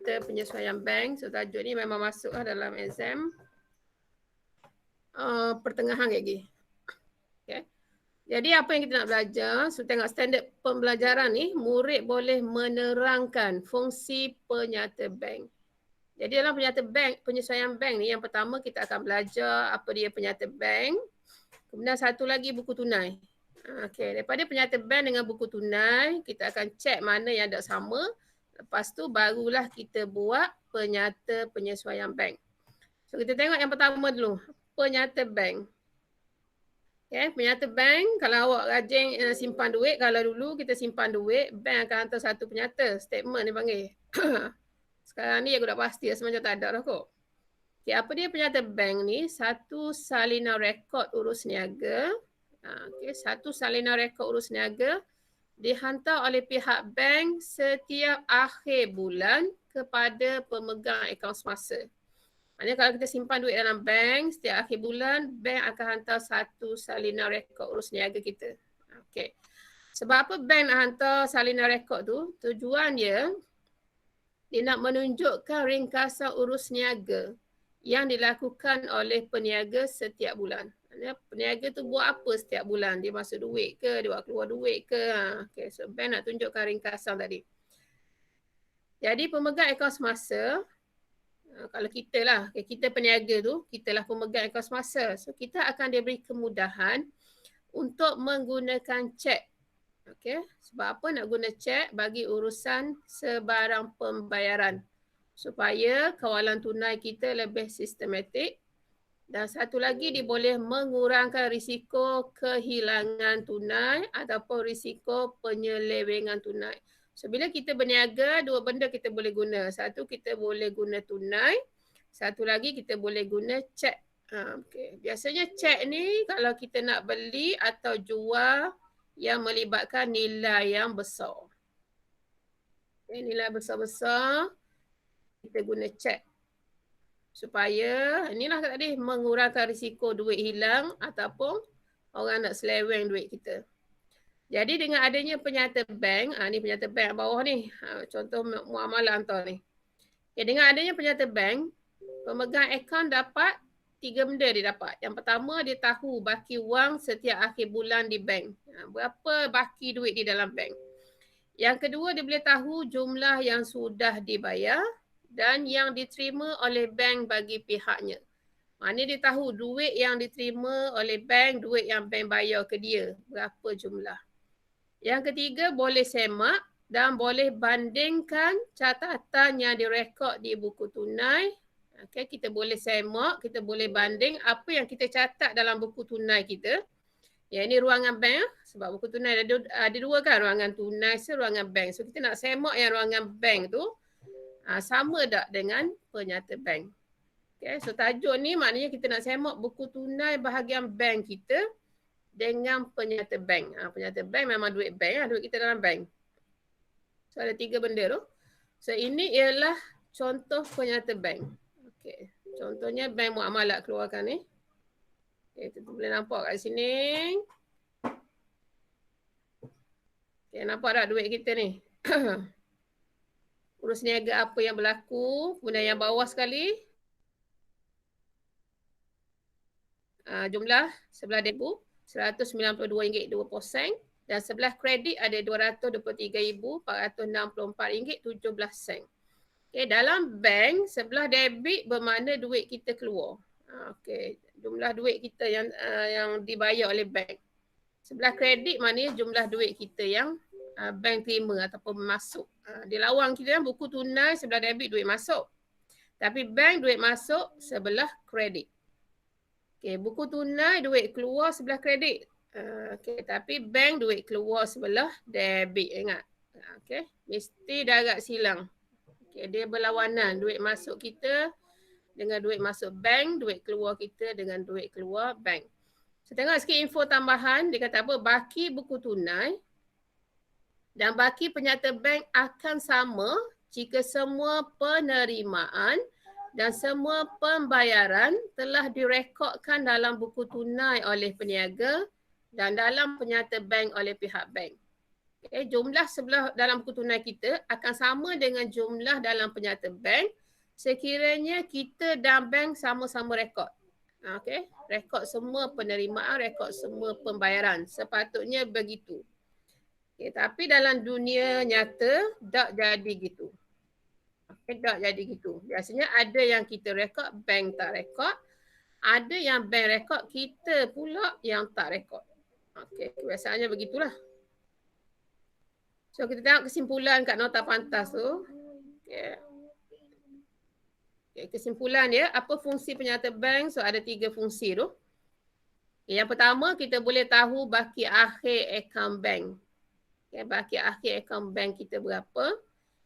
penyata penyesuaian bank. So tajuk ni memang masuk dalam exam pertengahan lagi. Okay. Jadi apa yang kita nak belajar? So tengok standard pembelajaran ni, murid boleh menerangkan fungsi penyata bank. Jadi dalam penyata bank, penyesuaian bank ni, yang pertama kita akan belajar apa dia penyata bank. Kemudian satu lagi buku tunai. Okey, daripada penyata bank dengan buku tunai, kita akan cek mana yang ada sama. Lepas tu barulah kita buat penyata penyesuaian bank. So kita tengok yang pertama dulu, penyata bank. Okay, penyata bank, kalau awak rajin simpan duit, kalau dulu kita simpan duit, bank akan hantar satu penyata, statement dia panggil. Sekarang ni aku dah pasti semacam tak ada dah kot. Okay, apa dia penyata bank ni? Satu salinan rekod urus niaga. Okay, satu salinan rekod urus niaga dihantar oleh pihak bank setiap akhir bulan kepada pemegang akaun semasa. Maksudnya kalau kita simpan duit dalam bank, setiap akhir bulan, bank akan hantar satu salinan rekod urus niaga kita. Okay. Sebab apa bank nak hantar salinan rekod tu? Tujuan dia nak menunjukkan ringkasan urus niaga yang dilakukan oleh peniaga setiap bulan. Peniaga tu buat apa setiap bulan? Dia masuk duit ke? Dia buat keluar duit ke? Okay, so bank nak tunjukkan ringkasan tadi. Jadi pemegang akaun semasa, kalau kita lah, kita peniaga tu, kita lah pemegang akaun semasa. So kita akan diberi kemudahan untuk menggunakan cek. Okay. Sebab apa nak guna cek? Bagi urusan sebarang pembayaran. Supaya kawalan tunai kita lebih sistematik. Dan satu lagi, dia boleh mengurangkan risiko kehilangan tunai ataupun risiko penyelewengan tunai. So bila kita berniaga, dua benda kita boleh guna. Satu, kita boleh guna tunai. Satu lagi, kita boleh guna cek. Okay. Biasanya cek ni kalau kita nak beli atau jual yang melibatkan nilai yang besar. Okay, nilai besar-besar, kita guna cek. Supaya, inilah tadi, mengurangkan risiko duit hilang ataupun orang nak seleweng duit kita. Jadi dengan adanya penyata bank, ni penyata bank bawah ni, contoh muamalah hantar ni. Okay, dengan adanya penyata bank, pemegang akaun dapat 3 benda dia dapat. Yang pertama, dia tahu baki wang setiap akhir bulan di bank. Berapa baki duit di dalam bank. Yang kedua, dia boleh tahu jumlah yang sudah dibayar dan yang diterima oleh bank bagi pihaknya. Maknanya dia tahu duit yang diterima oleh bank, duit yang bank bayar ke dia. Berapa jumlah. Yang ketiga, boleh semak dan boleh bandingkan catatan yang direkod di buku tunai. Okay, kita boleh semak, kita boleh banding apa yang kita catat dalam buku tunai kita. Ya, ini ruangan bank. Sebab buku tunai ada dua kan, ruangan tunai, ruangan bank. So kita nak semak yang ruangan bank tu sama tak dengan penyata bank. Okay, so tajuk ni maknanya kita nak semak buku tunai bahagian bank kita dengan penyata bank. Penyata bank memang duit bank, duit kita dalam bank. So ada 3 benda tu. So ini ialah contoh penyata bank. Okay. Contohnya bank muamalat keluarkan ni. Okay, kita boleh nampak kat sini. Okay, nampak tak duit kita ni? Urus niaga apa yang berlaku. Kemudian yang bawah sekali. Jumlah sebelah debu RM192.20. Dan sebelah kredit ada RM223,464.17. Okay, dalam bank, sebelah debit bermakna duit kita keluar. Okay, jumlah duit kita yang dibayar oleh bank. Sebelah kredit maknanya jumlah duit kita yang bank terima ataupun masuk. Di lawang kita buku tunai sebelah debit duit masuk. Tapi bank duit masuk sebelah kredit. Okay, buku tunai duit keluar sebelah kredit. Okay, tapi bank duit keluar sebelah debit, ingat. Okay, mesti dah agak silang. Okay, dia berlawanan, duit masuk kita dengan duit masuk bank, duit keluar kita dengan duit keluar bank. So tengok sikit info tambahan, dia kata apa, baki buku tunai dan baki penyata bank akan sama jika semua penerimaan dan semua pembayaran telah direkodkan dalam buku tunai oleh peniaga dan dalam penyata bank oleh pihak bank. Okay, jumlah sebelah dalam buku tunai kita akan sama dengan jumlah dalam penyata bank sekiranya kita dan bank sama-sama rekod. Okay, rekod semua penerimaan, rekod semua pembayaran. Sepatutnya begitu. Okay, tapi dalam dunia nyata tak jadi gitu. Okay, tak jadi gitu. Biasanya ada yang kita rekod, bank tak rekod. Ada yang bank rekod, kita pula yang tak rekod. Okay, biasanya begitulah. So kita tengok kesimpulan kat nota pantas tu. Okay. Okay, kesimpulan dia, apa fungsi penyata bank? So ada 3 fungsi tu. Okay, yang pertama, kita boleh tahu baki akhir akaun bank. Okay, baki akhir akaun bank kita berapa.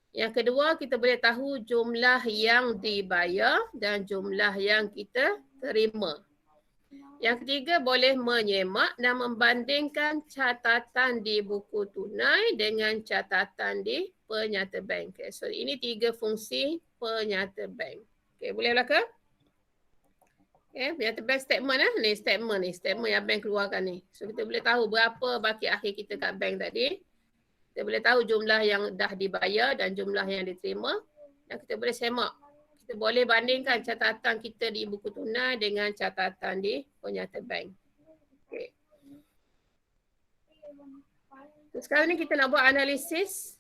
Yang kedua, kita boleh tahu jumlah yang dibayar dan jumlah yang kita terima. Yang ketiga, boleh menyemak dan membandingkan catatan di buku tunai dengan catatan di penyata bank. Okay, so ini 3 fungsi penyata bank. Okay, boleh lah ke? Okay, penyata bank statement lah. Ni statement yang bank keluarkan ni. So kita boleh tahu berapa baki akhir kita kat bank tadi. Kita boleh tahu jumlah yang dah dibayar dan jumlah yang diterima. Dan kita boleh semak. Kita boleh bandingkan catatan kita di buku tunai dengan catatan di penyata bank. Okay. So, sekarang ni kita nak buat analisis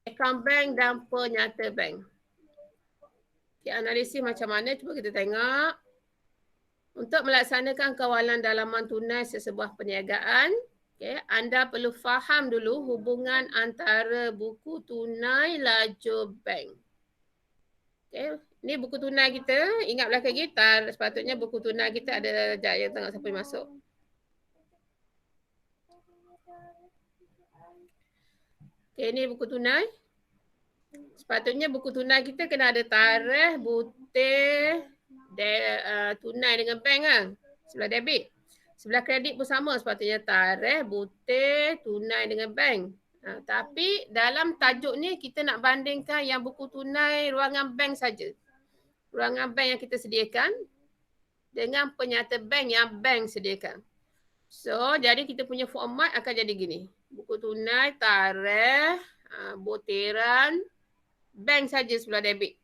akaun bank dan penyata bank. Okay, analisis macam mana? Cuba kita tengok. Untuk melaksanakan kawalan dalaman tunai sesebuah perniagaan, okay, anda perlu faham dulu hubungan antara buku tunai laju bank. Okay. Ni buku tunai kita. Ingat belakang kita, sepatutnya buku tunai kita ada jaya tengok siapa yang masuk. Okay, ni buku tunai. Sepatutnya buku tunai kita kena ada tarikh, butir, tunai dengan bank kan. Sebelah debit. Sebelah kredit pun sama, sepatutnya tarikh, butir, tunai dengan bank. Tapi dalam tajuk ni kita nak bandingkan yang buku tunai ruangan bank saja. Ruangan bank yang kita sediakan dengan penyata bank yang bank sediakan. So, jadi kita punya format akan jadi gini. Buku tunai, tarikh, butiran, bank saja sebelah debit.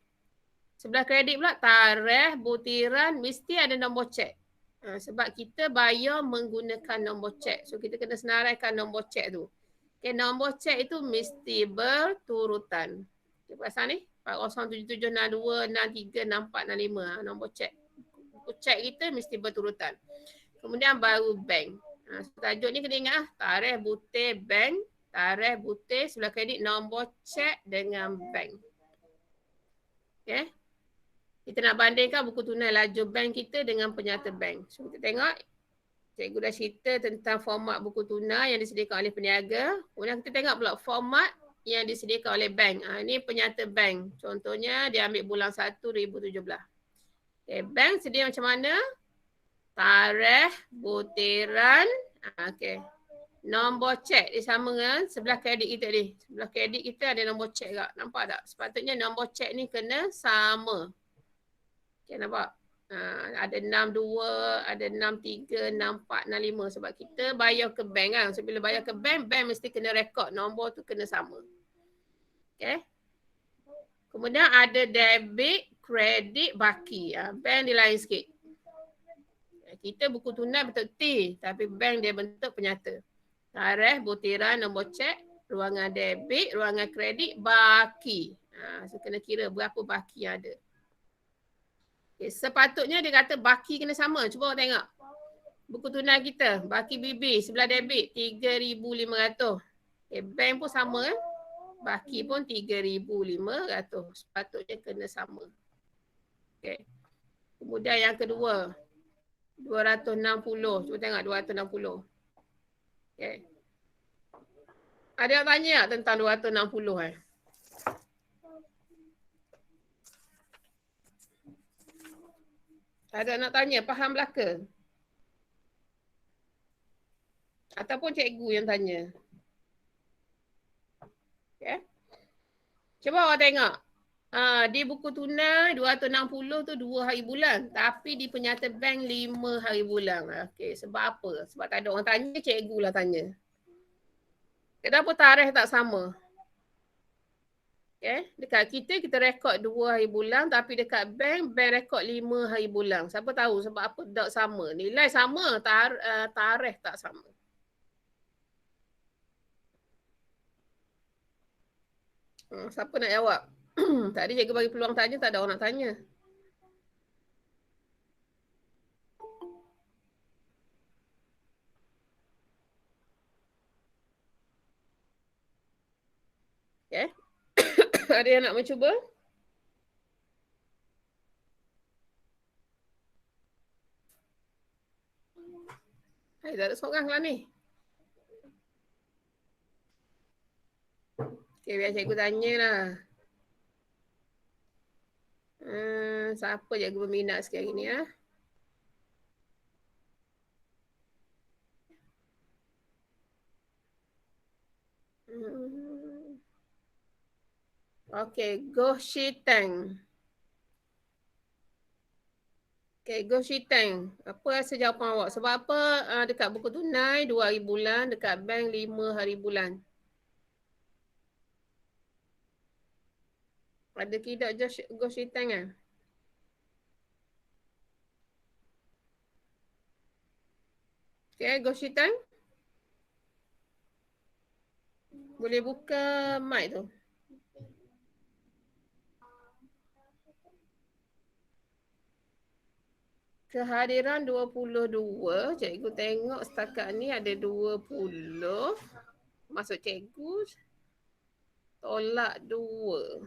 Sebelah kredit pula tarikh, butiran, mesti ada nombor cek. Sebab kita bayar menggunakan nombor cek. So, kita kena senaraikan nombor cek tu. Okay, nombor cek itu mesti berturutan. Okay, pasal ni 407762636465 nombor cek. Buku cek kita mesti berturutan. Kemudian baru bank. Tajuk ni kena ingat tarikh butir bank, tarikh butir sebelah kredit nombor cek dengan bank. Okay. Kita nak bandingkan buku tunai laju bank kita dengan penyata bank. So kita tengok. Cikgu dah cerita tentang format buku tunai yang disediakan oleh peniaga. Kemudian kita tengok pula format yang disediakan oleh bank. Ini penyata bank. Contohnya dia ambil bulan 1 2017. Okay, bank sedia macam mana? Tarikh, butiran. Okay. Nombor cek dia sama dengan sebelah kredit kita ni. Sebelah kredit kita ada nombor cek tak? Nampak tak? Sepatutnya nombor cek ni kena sama. Okay, nampak? Ada 62, ada 63, 64, 65 sebab kita bayar ke bank kan. So bila bayar ke bank, bank mesti kena rekod nombor tu kena sama. Okay. Kemudian ada debit, kredit, baki. Bank dia lain sikit. Kita buku tunai bentuk T tapi bank dia bentuk penyata. Tarikh, butiran, nombor cek, ruangan debit, ruangan kredit, baki. So kena kira berapa baki yang ada. Okay, sepatutnya dia kata baki kena sama. Cuba tengok. Buku tunai kita, baki BB sebelah debit 3,500. Okay, bank pun sama kan. Baki pun 3,500. Sepatutnya kena sama. Okay. Kemudian yang kedua, 260. Cuba tengok 260. Okay. Ada yang tanya tentang 260 Ada nak tanya, faham belaka? Ataupun cikgu yang tanya. Okay. Cuba awak tengok. Di buku tunai 260 tu 2 hari bulan. Tapi di penyata bank 5 hari bulan. Okay, sebab apa? Sebab tak ada orang tanya, cikgu lah tanya. Kenapa tarikh tak sama? Okay. Dekat kita rekod 2 hari bulan, tapi dekat bank rekod 5 hari bulan. Siapa tahu sebab apa tak sama? Nilai sama, tarikh tak sama. Siapa nak jawab? Tadi cikgu bagi peluang tanya, tak ada orang nak tanya. Okay. Ada yang nak mencuba? Tak ada seorang lah ni. Okay, biar cikgu tanya lah. Siapa cikgu berminat sikit hari ni? Okay, Goh Shiteng. Okay, Goh Shiteng. Apa rasa jawapan awak? Sebab apa dekat buku tunai 2 hari bulan, dekat bank 5 hari bulan? Ada tidak Goh Shiteng kan? Okay, Goh Shiteng. Boleh buka mic tu. Kehadiran 22, cikgu tengok setakat ni ada 20. Masuk cikgu, tolak 2.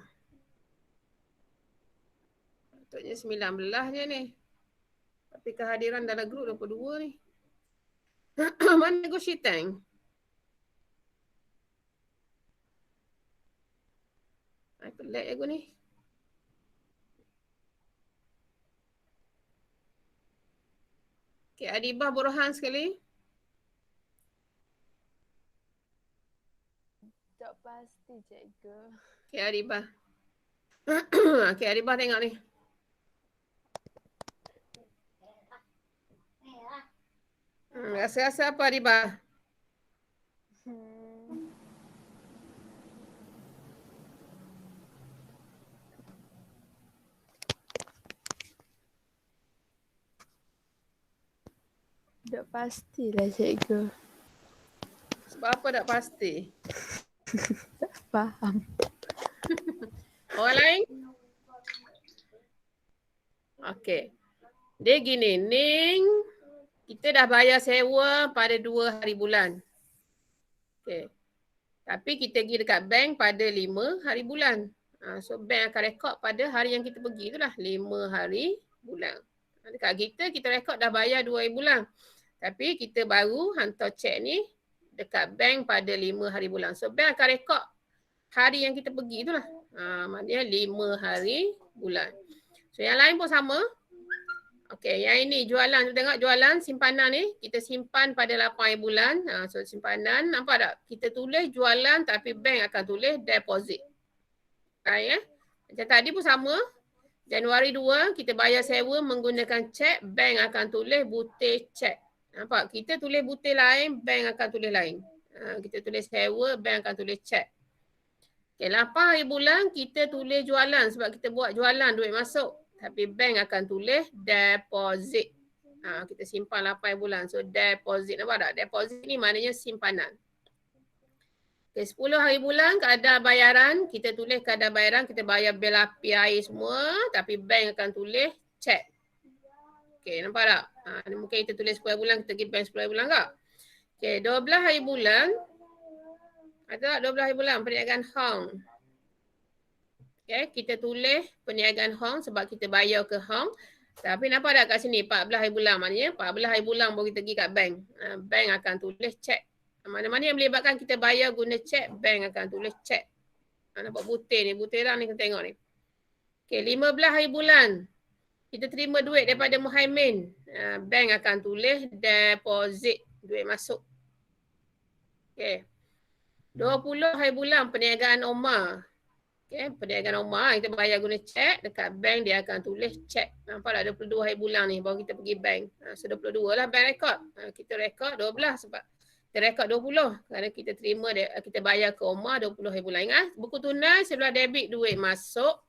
Patutnya 19 je ni. Tapi kehadiran dalam grup 22 ni. Mana Goh Shiteng? Pelik aku ni. Okay, Adibah Burhan sekali. Tak pasti, cikgu. Okay, Adibah. Okay, Adibah tengok ni. Rasa-rasa apa Adibah? Tak pastilah, cikgu. Sebab apa tak pasti? Tak faham. Orang lain? Okay. Dia gini, Ning, kita dah bayar sewa pada 2 hari bulan. Okay. Tapi kita pergi dekat bank pada 5 hari bulan. So bank akan rekod pada hari yang kita pergi itulah, 5 hari bulan. Dekat kita rekod dah bayar 2 hari bulan. Tapi kita baru hantar cek ni dekat bank pada 5 hari bulan. So bank akan rekod hari yang kita pergi itulah. Maknanya 5 hari bulan. So yang lain pun sama. Okey, yang ini jualan. Tengok jualan simpanan ni. Kita simpan pada 8 hari bulan. So simpanan, nampak tak? Kita tulis jualan tapi bank akan tulis deposit. Ya? Macam tadi pun sama. Januari 2, kita bayar sewa menggunakan cek. Bank akan tulis butir cek. Nampak? Kita tulis butir lain, bank akan tulis lain. Kita tulis sewa, bank akan tulis cek. Okay, 8 hari bulan kita tulis jualan sebab kita buat jualan duit masuk. Tapi bank akan tulis deposit. Kita simpan 8 hari bulan. So deposit, nampak tak? Deposit ni maknanya simpanan. Okay, 10 hari bulan kadar bayaran. Kita tulis kadar bayaran, kita bayar bil api air semua. Tapi bank akan tulis cek. Okay, nampak tak? Mungkin kita tulis 10 hari bulan, kita pergi bank 10 hari bulan tak? Okay, 12 hari bulan. Ada tak 12 hari bulan perniagaan Hong? Okay, kita tulis perniagaan Hong sebab kita bayar ke Hong. Tapi nampak tak kat sini 14 hari bulan, maknanya 14 hari bulan baru kita pergi kat bank. Bank akan tulis cek. Mana-mana yang melibatkan kita bayar guna cek, bank akan tulis cek. Nampak butir ni, butiran ni kita tengok ni. Okay, 15 hari bulan. Kita terima duit daripada Muhaimin. Bank akan tulis deposit, duit masuk. Okay. 20 hari bulan perniagaan Omar. Okay, perniagaan Omar kita bayar guna cek, dekat bank dia akan tulis cek. Nampak tak 22 hari bulan ni baru kita pergi bank. So 22 lah bank rekod. Kita rekod 12 sebab Kita rekod 20 kerana kita terima, kita bayar ke Omar 20,000 lah. Ingat, buku tunai sebelah debit duit masuk,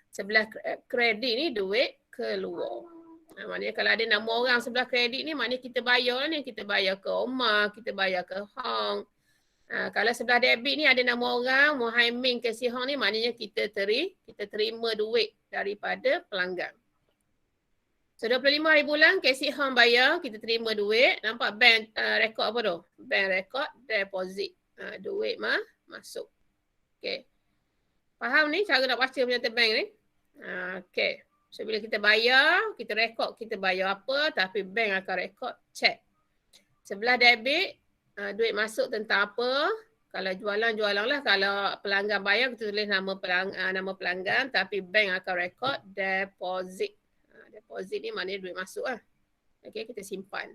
sebelah kredit ni duit keluar. Maknanya kalau ada nama orang sebelah kredit ni, maknanya kita bayar ni. Kita bayar ke Omar, kita bayar ke Hong. Kalau sebelah debit ni ada nama orang, Muhaimin ke si Hong ni, maknanya kita terima duit daripada pelanggan. So 25,000 bulan KC Hong bayar, kita terima duit. Nampak bank rekod apa tu? Bank rekod deposit. Duit masuk. Okay. Faham ni cara nak baca penyata bank ni? Okay. So bila kita bayar, kita rekod kita bayar apa, tapi bank akan rekod cek. Sebelah debit, duit masuk tentang apa. Kalau jualan lah. Kalau pelanggan bayar, kita tulis nama pelanggan, tapi bank akan rekod deposit. Deposit ni maknanya duit masuk lah. Okay, kita simpan.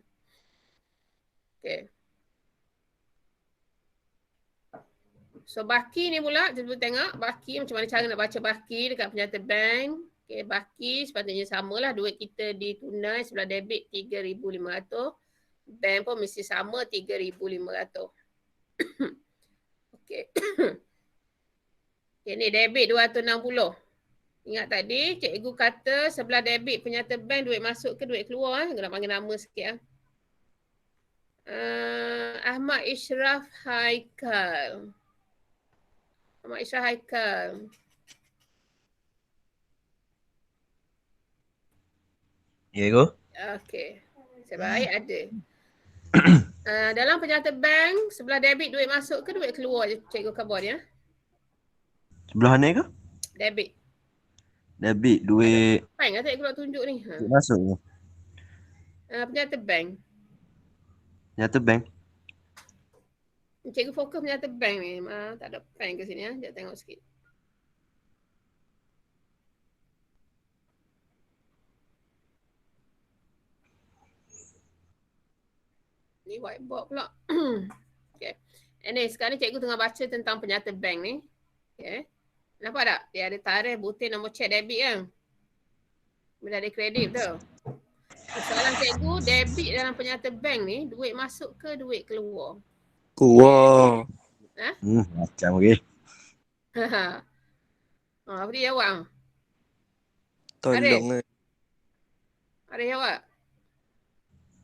Okay. So baki ni pula, kita tengok baki macam mana cara nak baca baki dekat penyata bank. Okay, baki sepatutnya samalah, duit kita ditunai sebelah debit 3,500. Bank pun mesti sama 3,500. Okay. Okay, ni debit 260. Ingat tadi, cikgu kata sebelah debit penyata bank duit masuk ke duit keluar. Nak panggil nama sikit. Ahmad Ishraf Haikal. Ahmad Ishraf Haikal. Ya, Cikgu. Okey. Sebaik ada. Dalam penyata bank, sebelah debit duit masuk ke duit keluar je cikgu khabar ya? Sebelah mana ke? Debit. Debit duit. Bank kata cikgu nak tunjuk ni. Duit masuk ke? Penyata bank. Penyata bank. Cikgu fokus penyata bank ni. Tak ada bank ke sini ya. Sekejap tengok sikit. Ni whiteboard pula. Okay. Ini sekarang ni cikgu tengah baca tentang penyata bank ni. Okay. Nampak tak? Dia ada tarikh, butir, nombor cek, debit kan? Bila ada kredit betul? Soalan cikgu, debit dalam penyata bank ni, duit masuk ke duit keluar? Keluar. Macam okey. Apa dia jawab? Tolong. Ada jawab?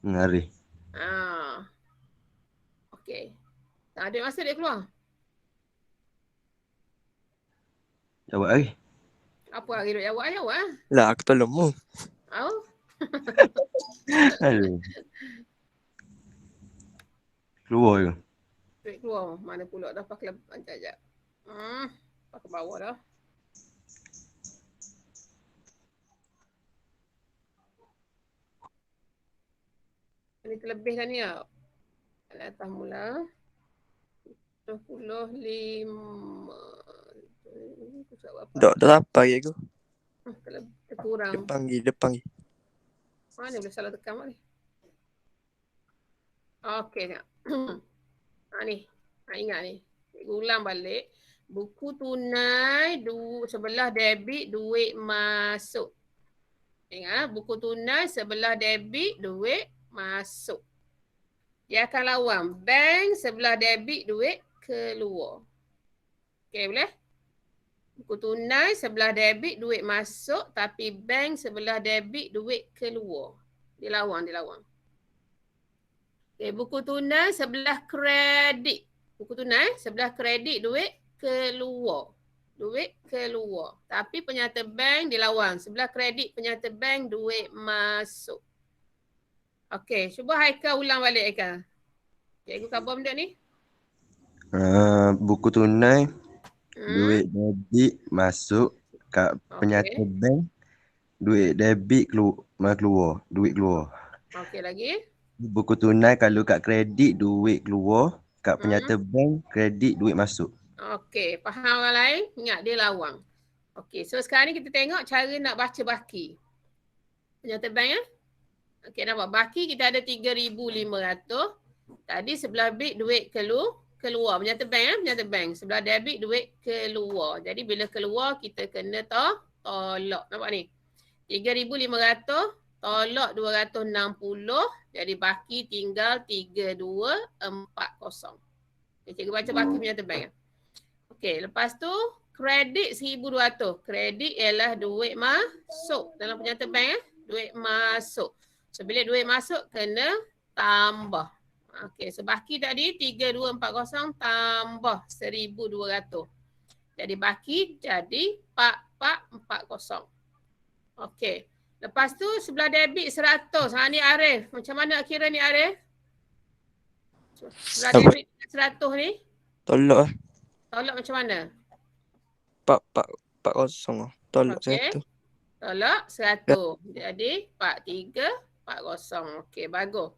Hari. Okey. Tak ada masa dia keluar. Jawab hari. Apa lagi duk jawab? Jawab. Lah aku tolong mu. Oh. Aduh. Keluar ke? Duit keluar. Mana pula dah pakai sekejap. Pakai bawah dah. Ini terlebihkan ni ya. Atas mula. 25. Dah sampai aku. Terkurang. Depan. Mana boleh salah tekan ni? Okey tengok. Ni. Ingat ni. Cikgu ulang balik. Buku tunai sebelah debit duit masuk. Ingat buku tunai sebelah debit duit masuk. Dia akan lawan bank sebelah debit duit keluar. Okey boleh? Buku tunai sebelah debit duit masuk tapi bank sebelah debit duit keluar. Dia lawan. Okay, buku tunai sebelah kredit. Buku tunai sebelah kredit duit keluar. Tapi penyata bank dilawan. Sebelah kredit penyata bank duit masuk. Okey, cuba Haikal ulang balik Haikal. Cikgu khabar benda ni? Buku tunai. Duit debit masuk kat penyata bank. Duit debit keluar. Duit keluar. Okey lagi. Buku tunai kalau kat kredit duit keluar. Kat penyata bank kredit duit masuk. Okey, faham orang lain? Ingat dia lawang. Okey, so sekarang ni kita tengok cara nak baca baki. Penyata bank ya. Okey, nampak baki kita ada 3,500. Tadi sebelah bit duit keluar. Penyata bank ya, penyata bank. Sebelah debit duit keluar. Jadi bila keluar kita kena tolak. Nampak ni? 3,500 tolak 260. Jadi baki tinggal 3240. Okay, cikgu baca baki penyata bank. Okey, lepas tu kredit 1,200. Kredit ialah duit masuk dalam penyata bank. Duit masuk. So bila duit masuk kena tambah. Okey, so baki tadi 3240 tambah 1,200. Jadi baki jadi 4440. Okey. Lepas tu sebelah debit 100. Ha ni Arif. Macam mana nak kira ni Arif? Sebelah Apa? debit 100 ni. Tolak lah. Tolak macam mana? 440 lah. Tolak Okey. 100. Tolak 100. Jadi 4340. Okey, bagus.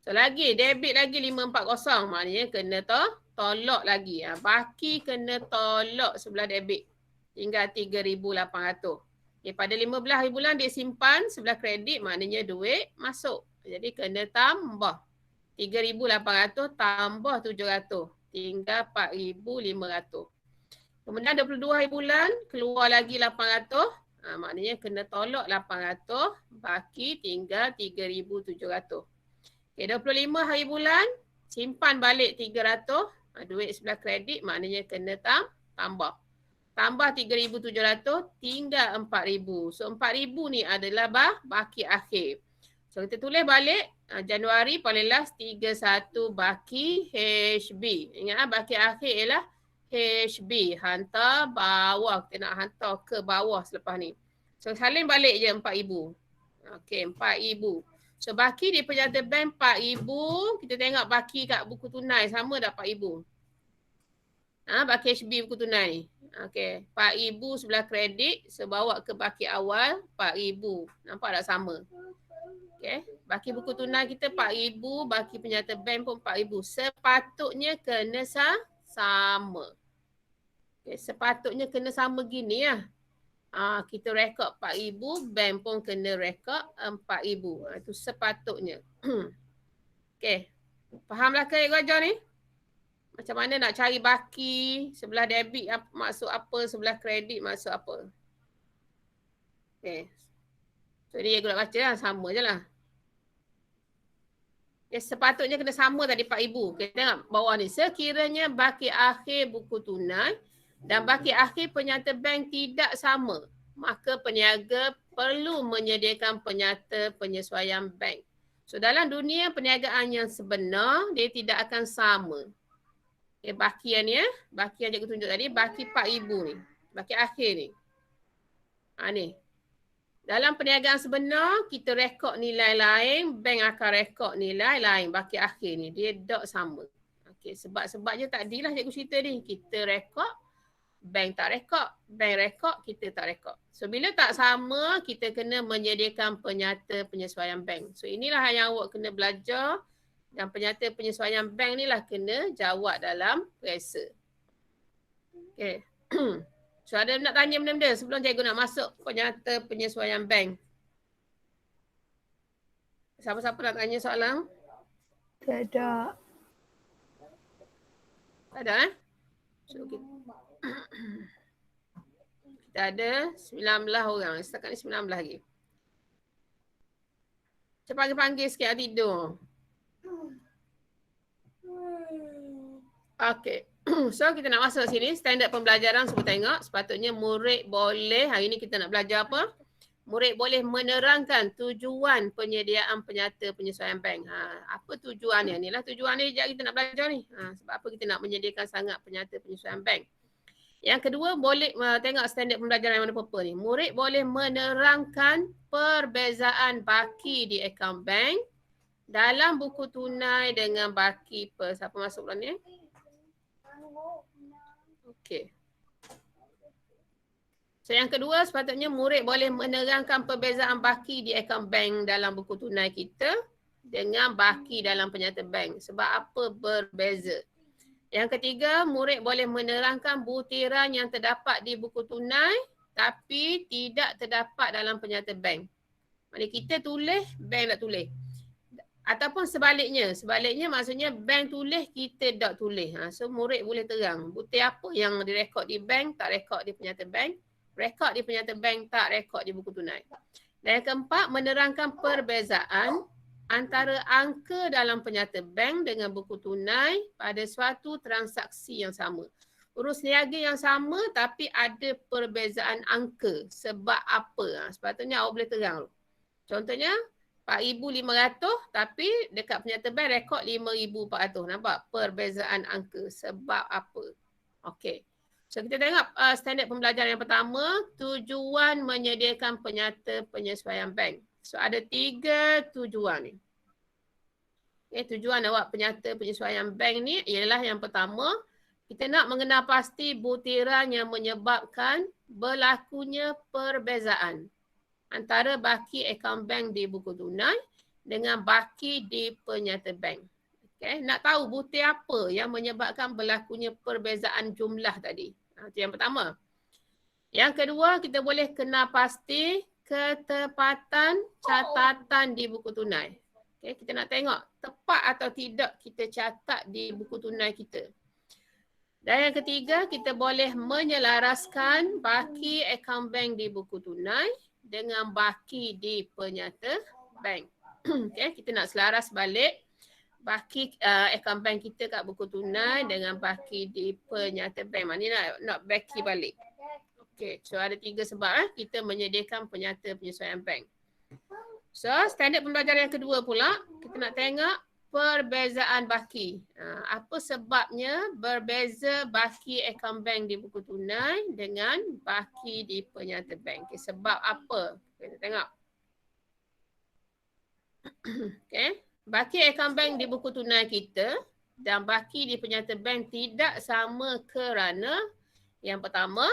So lagi debit lagi 540. Maknanya kena tolak lagi. Baki kena tolak sebelah debit. Tinggal 3,800. Okay, pada 15 hari bulan dia simpan sebelah kredit, maknanya duit masuk. Jadi kena tambah. 3,800 tambah 700. Tinggal 4,500. Kemudian 22 hari bulan keluar lagi 800. Maknanya kena tolak 800. Baki tinggal 3,700. Okay, 25 hari bulan simpan balik 300. Duit sebelah kredit maknanya kena tambah. Tambah 3,700 tinggal 4,000. So 4,000 ni adalah baki akhir. So kita tulis balik Januari paling last 31 baki HB. Ingat baki akhir ialah HB. Hantar bawah. Kita nak hantar ke bawah selepas ni. So salin balik je 4,000. Okey, 4,000. So baki di penyata bank 4,000. Kita tengok baki kat buku tunai sama dah 4,000. Baki HB buku tunai ni. Okey, 4,000 sebelah kredit, so bawa ke baki awal 4,000. Nampak tak sama? Okey, baki buku tunai kita 4,000, baki penyata bank pun 4,000. Sepatutnya kena sama. Okey, sepatutnya kena sama gini lah. Kita rekod 4,000, bank pun kena rekod 4,000. Itu sepatutnya. Okey, fahamlah ke cikgu ajar ni? Macam mana nak cari baki, sebelah debit masuk apa, sebelah kredit masuk apa. Okay. So ni cikgu nak baca lah, sama je lah. Okay, sepatutnya kena sama tadi 4,000. Kita tengok bawah ni. Sekiranya baki akhir buku tunai dan baki akhir penyata bank tidak sama, maka peniaga perlu menyediakan penyata penyesuaian bank. So dalam dunia perniagaan yang sebenar, dia tidak akan sama. Okay, baki yang ni baki yang cikgu tunjuk tadi, baki 4,000 ni. Baki akhir ni. Ni. Dalam perniagaan sebenar, kita rekod nilai lain, bank akan rekod nilai lain. Baki akhir ni, dia dot sama. Okay, sebab-sebabnya tadilah cikgu cerita ni. Kita rekod, bank tak rekod. Bank rekod, kita tak rekod. So bila tak sama, kita kena menyediakan penyata penyesuaian bank. So inilah yang awak kena belajar. Dan penyata penyesuaian bank ni lah kena jawab dalam periksa. Okay. So ada nak tanya benda-benda sebelum cikgu nak masuk penyata penyesuaian bank? Siapa-siapa nak tanya soalan? Tak ada. Tak ada So kita ada 19 orang. Setakat ni 19 lagi. Saya panggil-panggil sikit tidur. Okay. So kita nak masuk sini. Standard pembelajaran semua tengok. Sepatutnya murid boleh. Hari ni kita nak belajar apa? Murid boleh menerangkan tujuan penyediaan penyata penyesuaian bank. Apa tujuannya? Inilah tujuan ni kita nak belajar ni. Sebab apa kita nak menyediakan sangat penyata penyesuaian bank. Yang kedua, boleh tengok standard pembelajaran yang mana apa ni. Murid boleh menerangkan perbezaan baki di akaun bank dalam buku tunai dengan baki siapa masuk bulan ni? Okey. So yang kedua, sepatutnya murid boleh menerangkan perbezaan baki di akaun bank dalam buku tunai kita dengan baki dalam penyata bank. Sebab apa berbeza? Yang ketiga, murid boleh menerangkan butiran yang terdapat di buku tunai tapi tidak terdapat dalam penyata bank. Maksudnya kita tulis, bank tak tulis. Ataupun sebaliknya. Sebaliknya maksudnya bank tulis, kita tak tulis. So murid boleh terang. Butir apa yang direkod di bank, tak rekod di penyata bank. Rekod di penyata bank, tak rekod di buku tunai. Dan yang keempat, menerangkan perbezaan antara angka dalam penyata bank dengan buku tunai pada suatu transaksi yang sama. Urus niaga yang sama tapi ada perbezaan angka. Sebab apa? Sepatutnya awak boleh terang. Contohnya, 4,500 tapi dekat penyata bank rekod 5,400. Nampak perbezaan angka. Sebab apa? Okey. So kita tengok standard pembelajaran yang pertama, tujuan menyediakan penyata penyesuaian bank. So ada 3 tujuan ni. Okay, tujuan awak penyata penyesuaian bank ni ialah yang pertama, kita nak mengenal pasti butiran yang menyebabkan berlakunya perbezaan antara baki akaun bank di buku tunai dengan baki di penyata bank. Okay, nak tahu butir apa yang menyebabkan berlakunya perbezaan jumlah tadi. Itu yang pertama. Yang kedua, kita boleh kenal pasti ketepatan catatan di buku tunai. Okay, kita nak tengok tepat atau tidak kita catat di buku tunai kita. Dan yang ketiga, kita boleh menyelaraskan baki akaun bank di buku tunai dengan baki di penyata bank. Okay, kita nak selaras balik baki akaun bank kita kat buku tunai dengan baki di penyata bank. Maknanya nak baki balik. Okay, so ada 3 sebab kita menyediakan penyata penyesuaian bank. So, standard pembelajaran yang kedua pula, kita nak tengok perbezaan baki. Apa sebabnya berbeza baki akaun bank di buku tunai dengan baki di penyata bank? Okay, sebab apa? Kita tengok. Okay. Baki akaun bank di buku tunai kita dan baki di penyata bank tidak sama kerana yang pertama,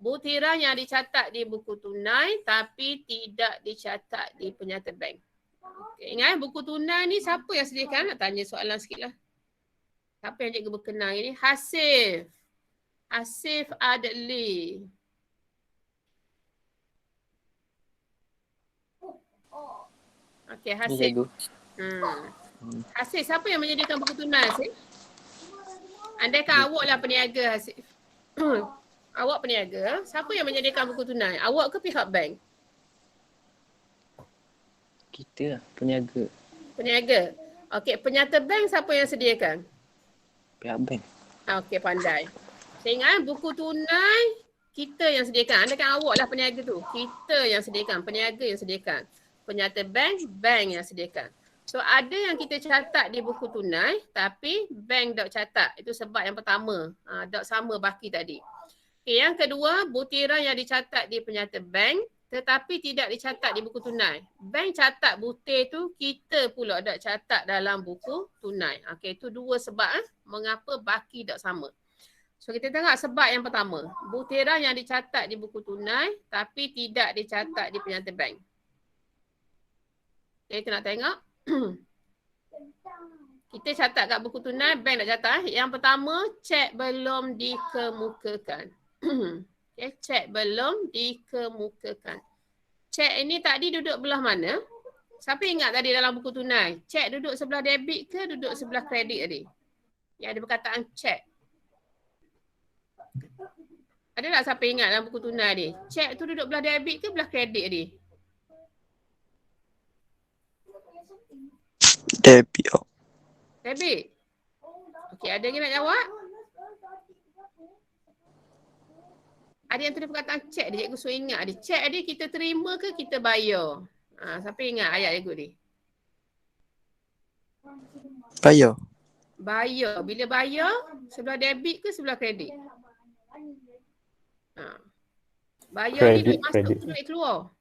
butiran yang dicatat di buku tunai tapi tidak dicatat di penyata bank. Okay, ingat buku tunai ni siapa yang sediakan? Nak tanya soalan sikit lah. Siapa yang cikgu berkenal ni? Hasif. Hasif Adli. Okay, Hasif. Hasif, siapa yang menyediakan buku tunai, Hasif? Andaikan awak lah peniaga, Hasif. Awak peniaga, siapa yang menyediakan buku tunai? Awak ke pihak bank? Kita lah, peniaga. Peniaga. Okey, penyata bank siapa yang sediakan? Pihak bank. Okey, pandai. Saya ingat buku tunai kita yang sediakan. Andaikan awak lah peniaga tu. Kita yang sediakan, peniaga yang sediakan. Penyata bank, bank yang sediakan. So ada yang kita catat di buku tunai tapi bank tak catat. Itu sebab yang pertama. Tak sama baki tadi. Okay, yang kedua, butiran yang dicatat di penyata bank tetapi tidak dicatat di buku tunai. Bank catat butir tu, kita pula tak catat dalam buku tunai. Okey, itu 2 sebab mengapa baki tak sama. So kita tengok sebab yang pertama, butiran yang dicatat di buku tunai tapi tidak dicatat di penyata bank. Okay, kita nak tengok. Kita catat kat buku tunai, bank tak catat. Yang pertama, cek belum dikemukakan. Okay, cek belum dikemukakan. Cek ini tadi duduk belah mana? Siapa ingat tadi dalam buku tunai? Cek duduk sebelah debit ke duduk sebelah kredit tadi? Yang ada perkataan cek. Ada tak siapa ingat dalam buku tunai ni? Cek tu duduk belah debit ke belah kredit tadi? Debit. Debit? Okey, ada yang nak jawab? Ada yang tulis perkataan cek dia, cikgu suruh ingat dia. Cek dia kita terima ke kita bayar? Siapa ingat ayat cikgu ni? Bayar. Bayar. Bila bayar, sebelah debit ke sebelah kredit? Bayar ni duit masuk ke duit keluar?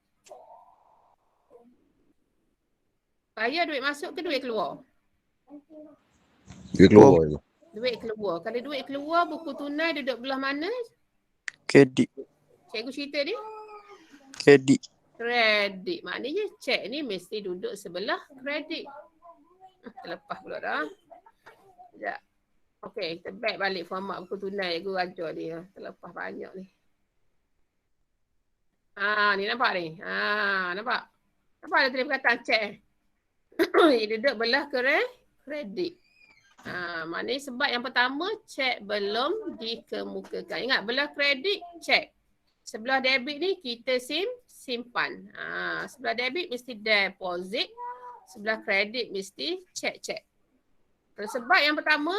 Bayar duit masuk ke duit keluar? Duit keluar. Duit keluar. Kalau duit keluar, buku tunai duduk belah mana? Kredit. Cikgu cerita ni? Kredit. Kredit. Maknanya cek ni mesti duduk sebelah kredit. Terlepas pula dah. Sekejap. Okey, kita back balik format buku tunai. Cikgu ajar dia. Terlepas banyak ni. Ni nampak ni. Nampak? Nampak ada tulis perkataan cek? Dia duduk belah kredit. Maknanya sebab yang pertama cek belum dikemukakan. Ingat belah kredit cek. Sebelah debit ni kita simpan. Sebelah debit mesti deposit, sebelah kredit mesti cek. Kalau sebab yang pertama,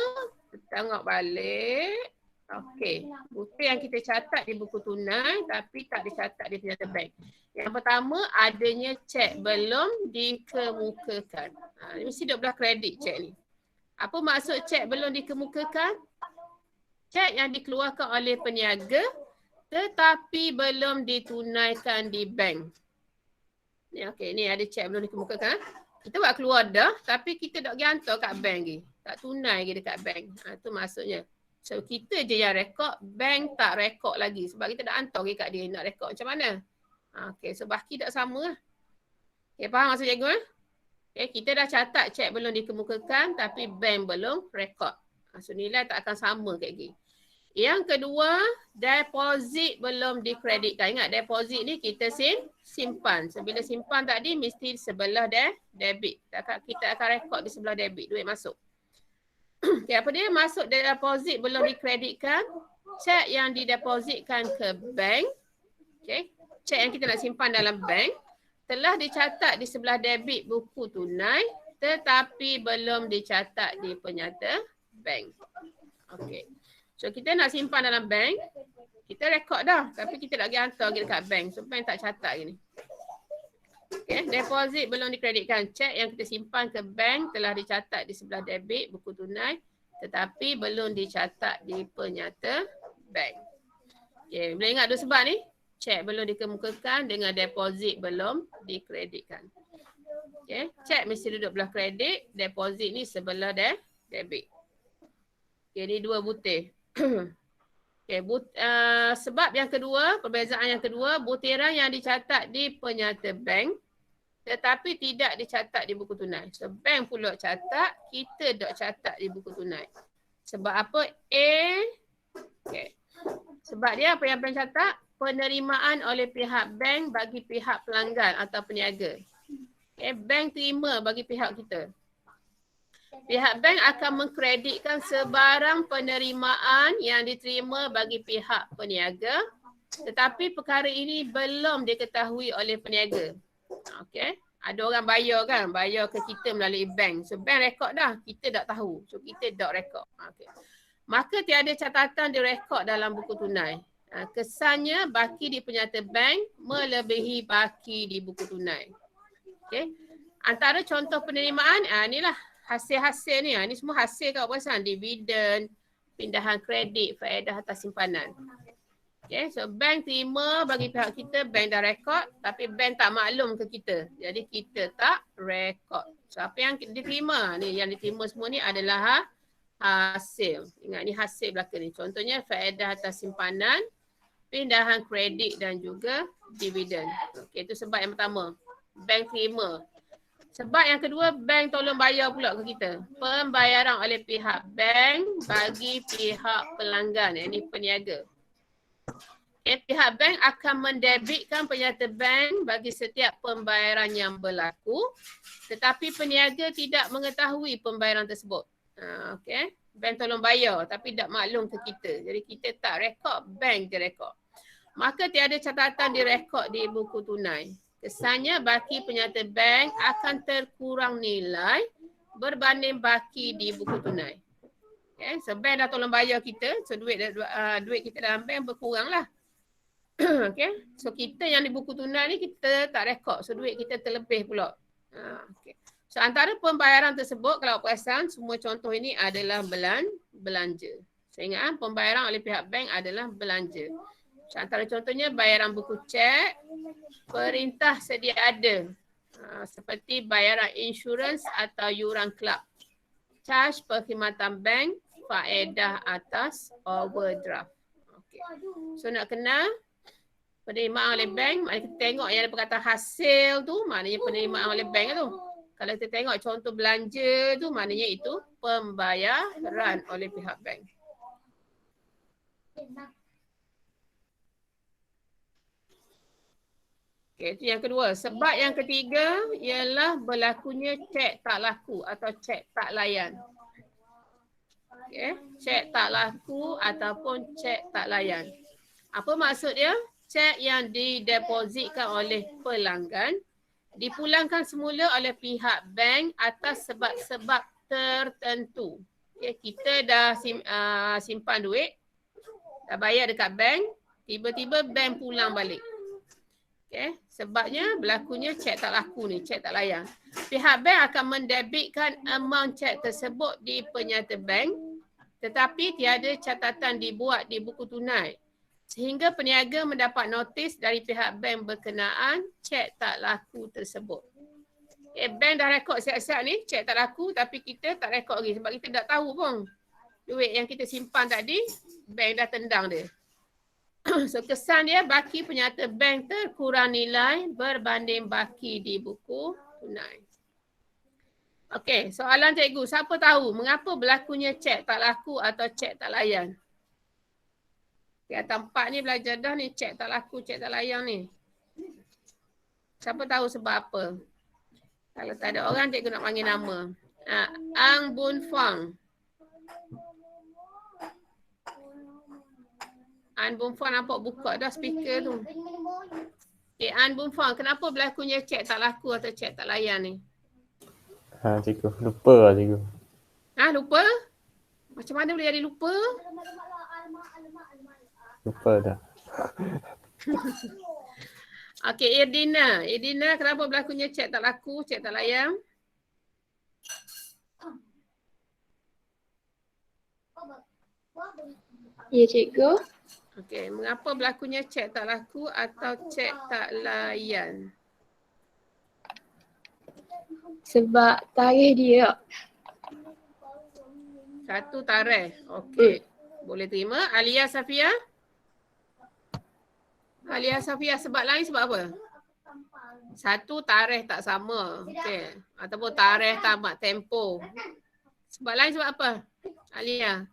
tengok balik. Okey, bukti yang kita catat di buku tunai tapi tak dicatat di penyata bank. Yang pertama, adanya cek belum dikemukakan. Ini mesti duduk belah kredit cek ni. Apa maksud cek belum dikemukakan? Cek yang dikeluarkan oleh peniaga tetapi belum ditunaikan di bank. Ni okey, ni ada cek belum dikemukakan. Kita buat keluar dah tapi kita tak pergi hantar kat bank lagi. Tak tunai lagi dekat bank. Itu maksudnya. So kita je yang rekod, bank tak rekod lagi sebab kita dah hantar lagi kat dia nak rekod macam mana. Okey, so baki tak sama lah. Okay, faham maksud cikgu? Okay, kita dah catat cek belum dikemukakan tapi bank belum rekod. So nilai tak akan sama kat lagi. Yang kedua, deposit belum dikreditkan. Ingat deposit ni kita simpan. So bila simpan tadi mesti sebelah debit. Kita akan rekod di sebelah debit, duit masuk. Okay, apa dia? Masuk deposit belum dikreditkan. Cek yang didepositkan ke bank. Okay. Cek yang kita nak simpan dalam bank. Telah dicatat di sebelah debit buku tunai. Tetapi belum dicatat di penyata bank. Okay. So kita nak simpan dalam bank. Kita rekod dah. Tapi kita nak pergi hantar lagi dekat bank. So bank tak catat lagi ni. Okay, deposit belum dikreditkan. Cek yang kita simpan ke bank telah dicatat di sebelah debit buku tunai tetapi belum dicatat di penyata bank. Okay, boleh ingat dua sebab ni? Cek belum dikemukakan dengan deposit belum dikreditkan. Okay, cek mesti duduk belah kredit, deposit ni sebelah debit. Okay, ni dua butir. Okay, sebab yang kedua, perbezaan yang kedua, butiran yang dicatat di penyata bank tetapi tidak dicatat di buku tunai. So bank pula catat, kita dok catat di buku tunai. Sebab apa? Okay. Sebab dia apa yang bank catat? Penerimaan oleh pihak bank bagi pihak pelanggan atau peniaga. Okay, bank terima bagi pihak kita. Pihak bank akan mengkreditkan sebarang penerimaan yang diterima bagi pihak peniaga tetapi perkara ini belum diketahui oleh peniaga. Okey, ada orang bayar kan, bayar ke kita melalui bank. So bank rekod dah, kita tak tahu. So kita tak rekod. Okey. Maka tiada catatan direkod dalam buku tunai. Kesannya baki di penyata bank melebihi baki di buku tunai. Okey. Antara contoh penerimaan, inilah hasil-hasil ni. Ni semua hasil kat kawasan, dividen, pindahan kredit, faedah atas simpanan. Okay, so bank terima bagi pihak kita, bank dah rekod tapi bank tak maklum ke kita. Jadi kita tak rekod. So apa yang diterima ni, yang diterima semua ni adalah hasil. Ingat ni hasil belakang ni. Contohnya faedah atas simpanan, pindahan kredit dan juga dividen. Okay, itu sebab yang pertama. Bank terima. Sebab yang kedua, bank tolong bayar pula ke kita. Pembayaran oleh pihak bank bagi pihak pelanggan, iaitu peniaga. Pihak bank akan mendebitkan penyata bank bagi setiap pembayaran yang berlaku tetapi peniaga tidak mengetahui pembayaran tersebut. Okay. Bank tolong bayar tapi tak maklum ke kita. Jadi kita tak rekod, bank je rekod. Maka tiada catatan direkod di buku tunai. Kesannya baki penyata bank akan terkurang nilai berbanding baki di buku tunai. Okay. So bank dah tolong bayar kita, so duit kita dalam bank berkurang lah. Okay. So kita yang di buku tunai ni kita tak rekod. So duit kita terlebih pula. Okay. So antara pembayaran tersebut kalau perasan semua contoh ini adalah belanja. So ingat pembayaran oleh pihak bank adalah belanja. So antara contohnya bayaran buku cek, perintah sedia ada. Seperti bayaran insurans atau yuran kelab. Charge perkhidmatan bank, faedah atas overdraft. Okay. So nak kenal penerimaan oleh bank, maknanya kita tengok yang ada perkataan hasil tu, maknanya penerimaan oleh bank tu. Kalau kita tengok contoh belanja tu, maknanya itu pembayaran oleh pihak bank. Okay, itu yang kedua. Sebab yang ketiga ialah berlakunya cek tak laku atau cek tak layan. Okay, cek tak laku ataupun cek tak layan. Apa maksud dia? cek yang didepositkan oleh pelanggan dipulangkan semula oleh pihak bank atas sebab-sebab tertentu. Okay, kita dah simpan duit, dah bayar dekat bank, tiba-tiba bank pulang balik. Okay, sebabnya berlakunya cek tak laku ni, cek tak layan. Pihak bank akan mendebitkan amount cek tersebut di penyata bank, tetapi tiada catatan dibuat di buku tunai. Sehingga peniaga mendapat notis dari pihak bank berkenaan cek tak laku tersebut. Okay, bank dah rekod siap-siap ni, cek tak laku, tapi kita tak rekod lagi sebab kita tak tahu pun. Duit yang kita simpan tadi, bank dah tendang dia. So kesan dia, baki penyata bank terkurang nilai berbanding baki di buku tunai. Okey, soalan cikgu, siapa tahu mengapa berlakunya cek tak laku atau cek tak layan? Okay, tempat ni belajar dah ni, cek tak laku, cek tak layan ni. Siapa tahu sebab apa? Kalau tak ada orang, cikgu nak panggil nama. Ang Bun Fang. An Bun Fang nampak buka dah speaker tu. Okay, An Bun Fang, kenapa berlakunya cek tak laku atau cek tak layan ni? Cikgu. Lupa lah cikgu. Lupa? Macam mana boleh jadi lupa? Lupa dah. Okey, Irdina. Irdina, kenapa berlakunya cek tak laku, cek tak layan? Ya, cikgu. Okey, mengapa berlakunya cek tak laku atau cek tak layan? Sebab tarikh dia. Satu tarikh. Okey. Boleh terima. Alia Safia? Alia Safia, sebab lain sebab apa? Satu, tarikh tak sama. Okey. Ataupun tarikh tamat tempoh. Sebab lain sebab apa? Alia?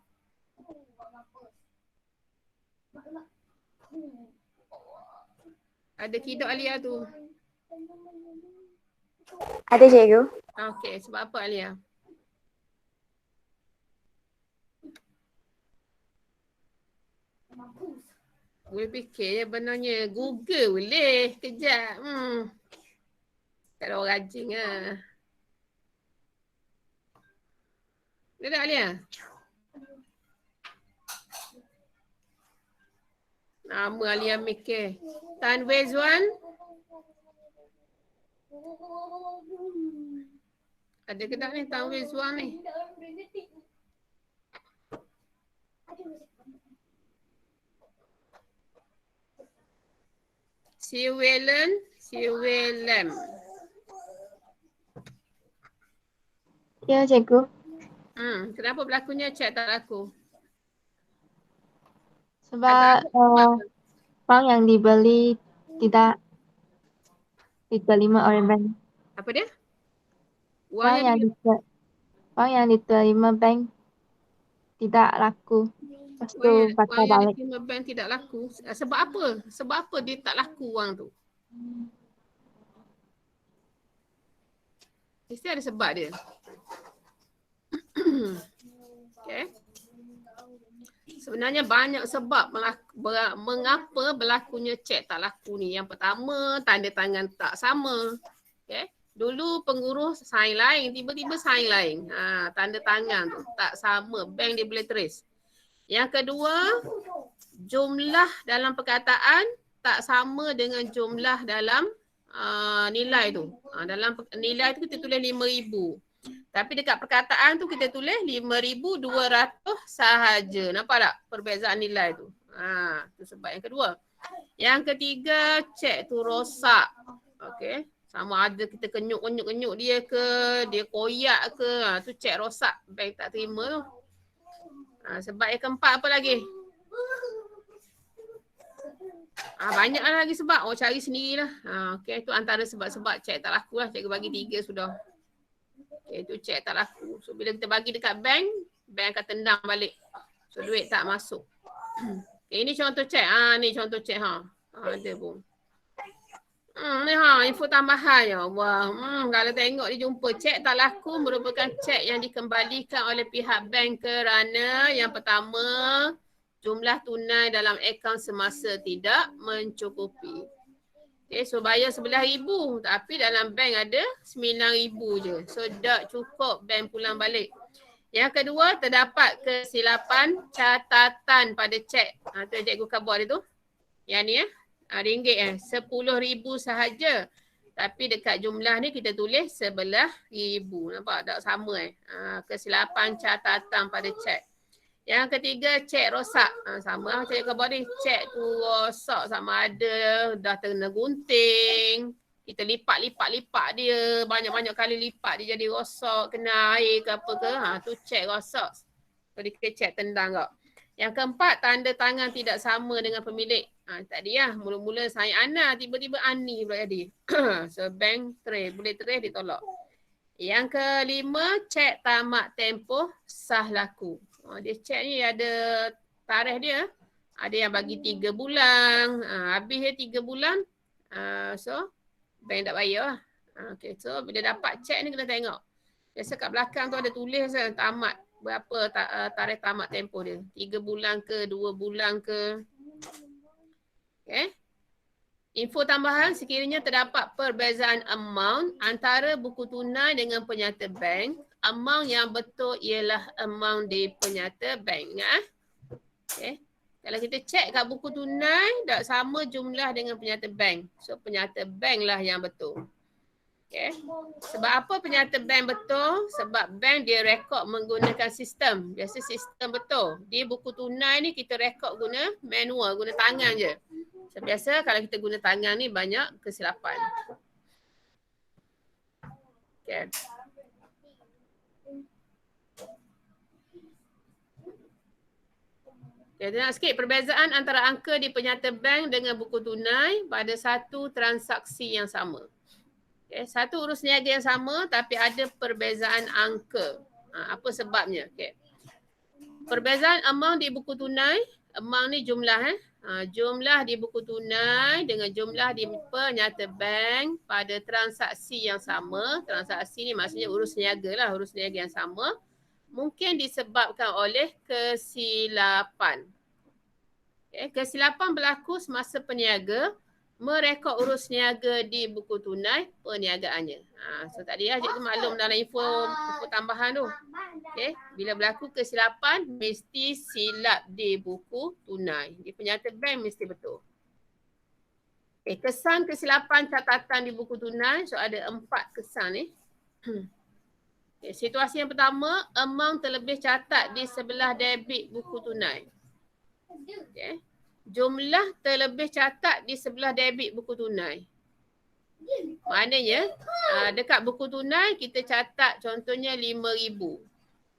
Ada kidok Alia tu. Ada, cikgu. Okey, sebab apa Alia? Boleh fikir je benarnya. Google boleh. Kejap. Tak ada orang rajin lah. Dia tak Alia? Nama Alia mikir. Tan Wei Zuan? Ada ke tak ni Tan Wei Zuan ni? Si Welen, Si Welem. Ya, cikgu. Kenapa berlakunya cek tak laku? Sebab wang yang dibeli tidak diterima oleh bank. Apa dia? Wang yang diterima bank tidak laku. Lepas tu patah Wang yang balik. diterima bank tidak laku. Sebab apa? Sebab apa dia tak laku wang tu? Mesti ada sebab dia. Okay. Sebenarnya banyak sebab mengapa berlakunya cek tak laku ni. Yang pertama, tanda tangan tak sama. Okay. Dulu penguruh sign lain, tiba-tiba sign lain. Tanda tangan tu tak sama. Bank dia boleh trace. Yang kedua, jumlah dalam perkataan tak sama dengan jumlah dalam nilai tu. Dalam nilai tu kita tulis 5,000. Tapi dekat perkataan tu kita tulis 5,200 sahaja. Nampak tak perbezaan nilai tu? Tu sebab yang kedua. Yang ketiga, cek tu rosak. Okey. Sama ada kita kenyuk dia ke, dia koyak ke, tu cek rosak. Bank tak terima tu. Sebab yang keempat apa lagi? Banyaklah lagi sebab. Cari sendirilah. Okey, tu antara sebab-sebab cek tak laku lah. Cikgu bagi 3 sudah. Okay, itu cek tak laku. So bila kita bagi dekat bank, bank akan tendang balik. So duit tak masuk. Okay, ini contoh cek. Ni contoh cek. Ada pun. Ni info tambahan ya Allah. Kalau tengok dia jumpa cek tak laku merupakan cek yang dikembalikan oleh pihak bank kerana yang pertama, jumlah tunai dalam akaun semasa tidak mencukupi. Okay, so bayar 11,000 tapi dalam bank ada 9,000 je. So tak cukup bank pulang balik. Yang kedua, terdapat kesilapan catatan pada cek. Tu cikgu khabar dia tu. Yang ni ringgit 10,000 sahaja. Tapi dekat jumlah ni kita tulis 11,000. Nampak tak sama kesilapan catatan pada cek. Yang ketiga, cek rosak. Sama macam cikgu khabar ni. Cek tu rosak sama ada dah terkena gunting. Kita lipat dia. Banyak-banyak kali lipat dia jadi rosak. Kena air ke apa ke. Tu cek rosak. Jadi kita cek tendang kau. Yang keempat, tanda tangan tidak sama dengan pemilik. Tadi mula-mula saya Ana, tiba-tiba Ani pula jadi. So bank trace, boleh trace ditolak. Yang kelima, cek tamat tempoh sah laku. Dia cek ni ada tarikh dia. Ada yang bagi 3 bulan. Habis dia 3 bulan. So bank tak bayar. Okay, so bila dapat cek ni kena tengok. Biasa kat belakang tu ada tulis tamat. Berapa tarikh tamat tempoh dia. 3 bulan ke, 2 bulan ke. Okay. Info tambahan, sekiranya terdapat perbezaan amount antara buku tunai dengan penyata bank, amount yang betul ialah amount di penyata bank. Ingat? Okay. Kalau kita cek kat buku tunai, tak sama jumlah dengan penyata bank. So penyata bank lah yang betul. Okay. Sebab apa penyata bank betul? Sebab bank dia rekod menggunakan sistem. Biasa sistem betul. Di buku tunai ni kita rekod guna manual, guna tangan je. So, biasa kalau kita guna tangan ni banyak kesilapan. Okay. Okay, tengok sikit perbezaan antara angka di penyata bank dengan buku tunai pada satu transaksi yang sama. Okay, satu urus niaga yang sama tapi ada perbezaan angka. Apa sebabnya? Okay. Perbezaan amount di buku tunai, amount ni jumlah jumlah di buku tunai dengan jumlah di penyata bank pada transaksi yang sama. Transaksi ni maksudnya urus niaga lah, urus niaga yang sama. Mungkin disebabkan oleh kesilapan. Okay. Kesilapan berlaku semasa peniaga merekod urus niaga di buku tunai perniagaannya. So tadi cikgu maklum dalam info tambahan tu. Okay. Bila berlaku kesilapan mesti silap di buku tunai. Di penyata bank mesti betul. Okay. Kesan kesilapan catatan di buku tunai. So ada 4 kesan ni. Okay. Situasi yang pertama, amount terlebih catat di sebelah debit buku tunai. Okay. Jumlah terlebih catat di sebelah debit buku tunai. Maknanya dekat buku tunai kita catat contohnya 5,000.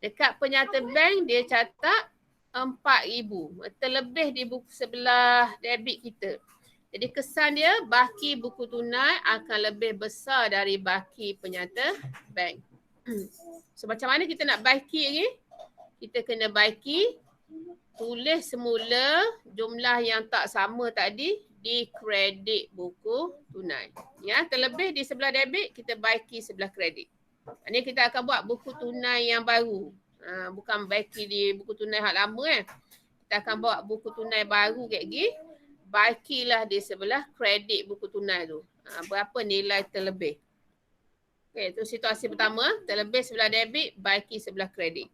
Dekat penyata bank dia catat 4,000. Terlebih di buku sebelah debit kita. Jadi kesan dia baki buku tunai akan lebih besar dari baki penyata bank. So macam mana kita nak baki lagi? Kita kena baki. Tulis semula jumlah yang tak sama tadi di kredit buku tunai. Ya, terlebih di sebelah debit kita baki sebelah kredit. Ini kita akan buat buku tunai yang baru. Bukan baki di buku tunai hak lama Kita akan buat buku tunai baru kat gigi. Bakilah di sebelah kredit buku tunai tu. Berapa nilai terlebih. Okey, itu situasi pertama, terlebih sebelah debit, baki sebelah kredit.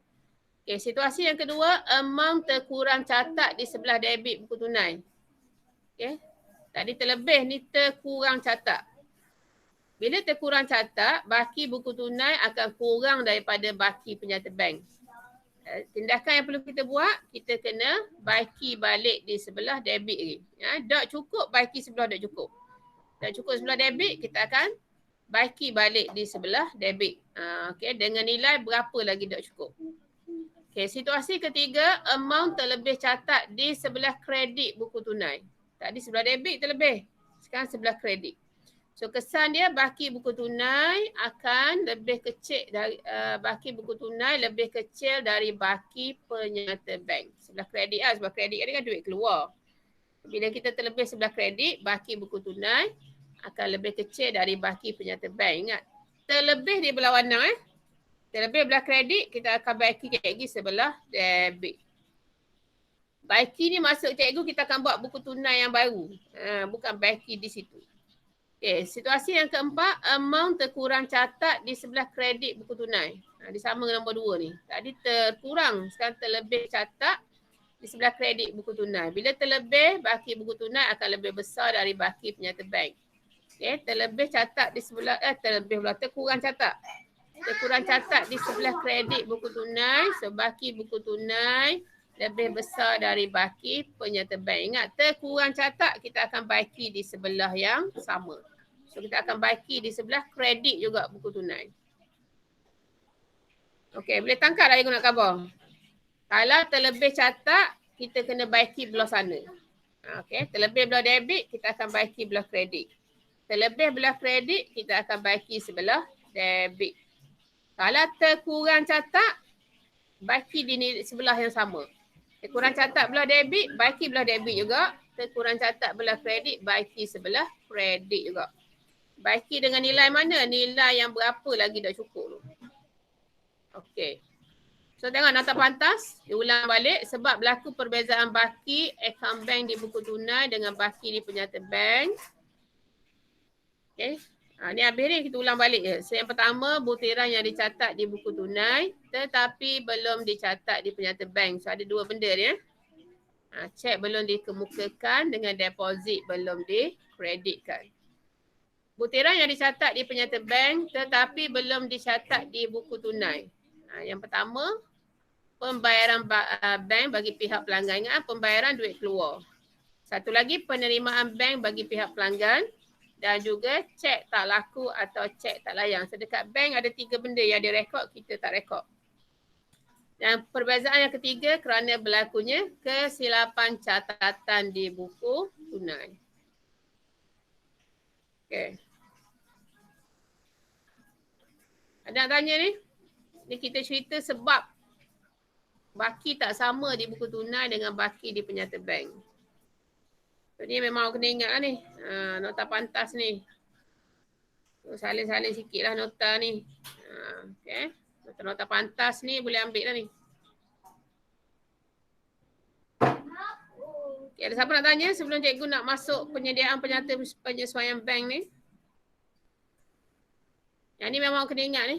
Okay, situasi yang kedua, amount terkurang catat di sebelah debit buku tunai. Okay. Tadi terlebih ni terkurang catat. Bila terkurang catat, baki buku tunai akan kurang daripada baki penyata bank. Tindakan yang perlu kita buat, kita kena baki balik di sebelah debit ni. Tak cukup, baki sebelah tak cukup. Tak cukup sebelah debit, kita akan baki balik di sebelah debit. Okay, dengan nilai berapa lagi tak cukup. Okay, situasi ketiga, amount terlebih catat di sebelah kredit buku tunai. Tadi sebelah debit terlebih, sekarang sebelah kredit. So kesan dia baki buku tunai akan lebih kecil dari baki buku tunai lebih kecil dari baki penyata bank. Sebelah kredit sebab kredit ni kan duit keluar. Bila kita terlebih sebelah kredit, baki buku tunai akan lebih kecil dari baki penyata bank. Ingat, terlebih di belah warna Terlebih belah kredit, kita akan baki lagi sebelah debit. Baiki ni maksud cikgu kita akan buat buku tunai yang baru. Bukan baiki di situ. Okay, situasi yang keempat, amount terkurang catat di sebelah kredit buku tunai. Dia sama dengan nombor 2 ni. Tadi terkurang, sekarang terlebih catat di sebelah kredit buku tunai. Bila terlebih, baki buku tunai akan lebih besar dari baki penyata bank. Okay, terlebih catat di sebelah, terkurang catat. Terkurang catat di sebelah kredit buku tunai, so baki buku tunai lebih besar dari baki penyata bank. Ingat, terkurang catat kita akan baki di sebelah yang sama. So kita akan baki di sebelah kredit juga buku tunai. Okey, boleh tangkap lah cikgu nak khabar. Kalau terlebih catat, kita kena baki belah sana. Okey, terlebih belah debit, kita akan baki belah kredit. Terlebih belah kredit, kita akan baki sebelah debit. Kalau terkurang catat, baki di sebelah yang sama. Terkurang catat belah debit, baki belah debit juga. Terkurang catat belah kredit, baki sebelah kredit juga. Baki dengan nilai mana? Nilai yang berapa lagi dah cukup tu. Okey. So tengok nota pantas, diulang balik sebab berlaku perbezaan baki akaun bank di buku tunai dengan baki di penyata bank. Okey. Ni habis ni kita ulang balik je. So yang pertama, butiran yang dicatat di buku tunai tetapi belum dicatat di penyata bank. So ada 2 benda ni. Cek belum dikemukakan dengan deposit belum dikreditkan. Butiran yang dicatat di penyata bank tetapi belum dicatat di buku tunai. Yang pertama, pembayaran bank bagi pihak pelanggan. Ingat, pembayaran duit keluar. Satu lagi, penerimaan bank bagi pihak pelanggan. Dan juga cek tak laku atau cek tak layan. So dekat bank ada 3 benda yang direkod, kita tak rekod. Dan perbezaan yang ketiga kerana berlakunya kesilapan catatan di buku tunai. Okay. Ada nak tanya ni? Ni kita cerita sebab baki tak sama di buku tunai dengan baki di penyata bank. So ni memang kena ingat lah ni. Nota pantas ni. So, salin-salin sikit lah nota ni. Okay. Nota-nota pantas ni boleh ambil lah ni. Okay, ada siapa nak tanya sebelum cikgu nak masuk penyediaan penyata penyesuaian bank ni? Yang ni memang kena ingat ni.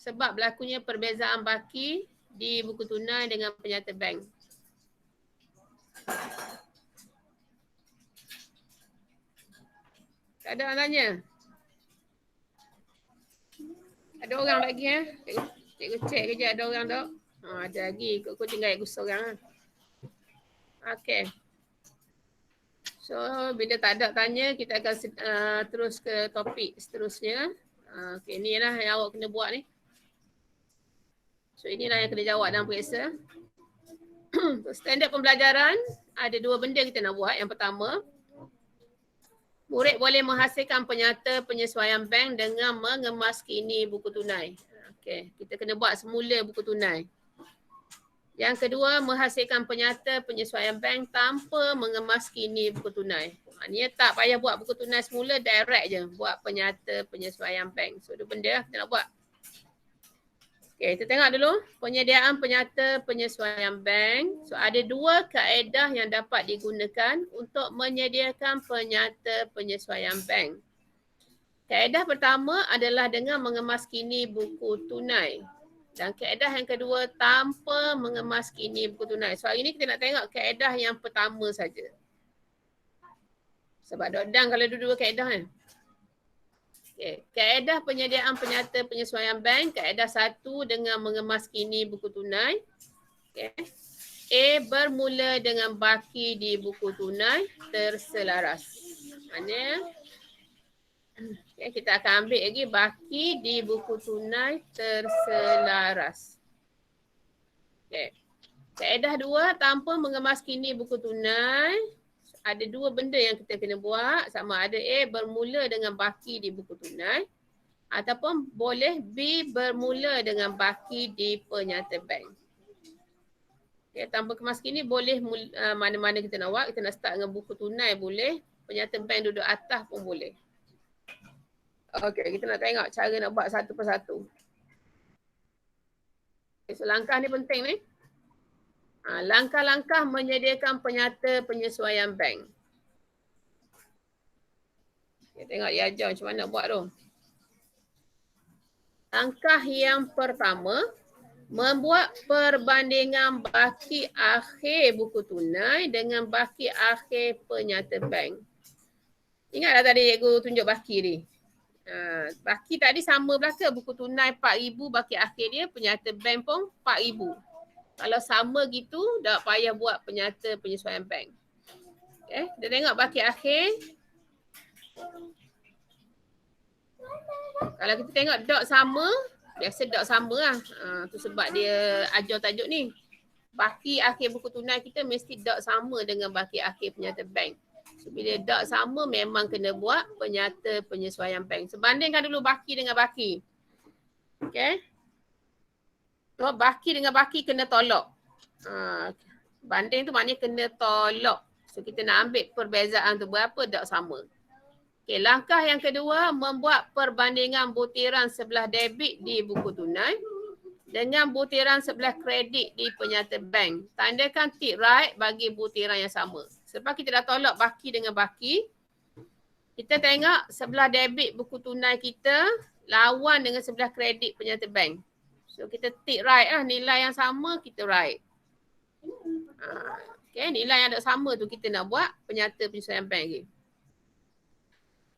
Sebab berlakunya perbezaan baki di buku tunai dengan penyata bank. Tak ada orang tanya? Ada orang lagi Cikgu cek kejap ada orang tak? Ada lagi. Kau tinggal ikut seorang. Okay. So bila tak ada tanya, kita akan terus ke topik seterusnya. Okay, ni lah yang awak kena buat ni. So inilah yang kena jawab dalam periksa. Standard pembelajaran, ada 2 benda kita nak buat. Yang pertama, murid boleh menghasilkan penyata penyesuaian bank dengan mengemaskini buku tunai. Okey, kita kena buat semula buku tunai. Yang kedua, menghasilkan penyata penyesuaian bank tanpa mengemaskini buku tunai. Maknanya tak payah buat buku tunai semula, direct je buat penyata penyesuaian bank. So, 2 benda lah kita nak buat. Okey, kita tengok dulu penyediaan penyata penyesuaian bank. So ada 2 kaedah yang dapat digunakan untuk menyediakan penyata penyesuaian bank. Kaedah pertama adalah dengan mengemaskini buku tunai. Dan kaedah yang kedua tanpa mengemaskini buku tunai. So hari ni kita nak tengok kaedah yang pertama saja. Sebab dodang kalau dua-dua kaedah kan. Okay. Kaedah penyediaan penyata penyesuaian bank, kaedah 1 dengan mengemaskini buku tunai. Okay. A bermula dengan baki di buku tunai terselaras. Maknanya kita akan ambil lagi baki di buku tunai terselaras. Okay. Kaedah 2 tanpa mengemaskini buku tunai. Ada 2 benda yang kita kena buat, sama ada A bermula dengan baki di buku tunai ataupun boleh B bermula dengan baki di penyata bank. Okay, tanpa kemaskini boleh mana-mana kita nak buat, kita nak start dengan buku tunai boleh, penyata bank duduk atas pun boleh. Okay, kita nak tengok cara nak buat satu persatu. Okay, so langkah ni penting ni. Langkah-langkah menyediakan penyata penyesuaian bank. Kita tengok dia ajar macam mana buat tu. Langkah yang pertama, membuat perbandingan baki akhir buku tunai dengan baki akhir penyata bank. Ingatlah tadi cikgu tunjuk baki ni. Baki tadi sama belaka, buku tunai 4,000, baki akhir dia penyata bank pun 4,000. Kalau sama gitu, tak payah buat penyata penyesuaian bank. Okay, kita tengok baki akhir. Kalau kita tengok dot sama, biasa dot sama lah. Tu sebab dia ajar tajuk ni. Baki akhir buku tunai kita mesti dot sama dengan baki akhir penyata bank. So, bila dot sama memang kena buat penyata penyesuaian bank. So, bandingkan dulu baki dengan baki. Okay. So, baki dengan baki kena tolak. Banding tu maknanya kena tolak. So, kita nak ambil perbezaan tu berapa dot sama. Okay, langkah yang kedua, membuat perbandingan butiran sebelah debit di buku tunai dengan butiran sebelah kredit di penyata bank. Tandakan tick right bagi butiran yang sama. Sebab kita dah tolak baki dengan baki, kita tengok sebelah debit buku tunai kita lawan dengan sebelah kredit penyata bank. So kita tick right lah, nilai yang sama kita right. Okay, nilai yang ada sama tu kita nak buat penyata penyesuaian bank lagi.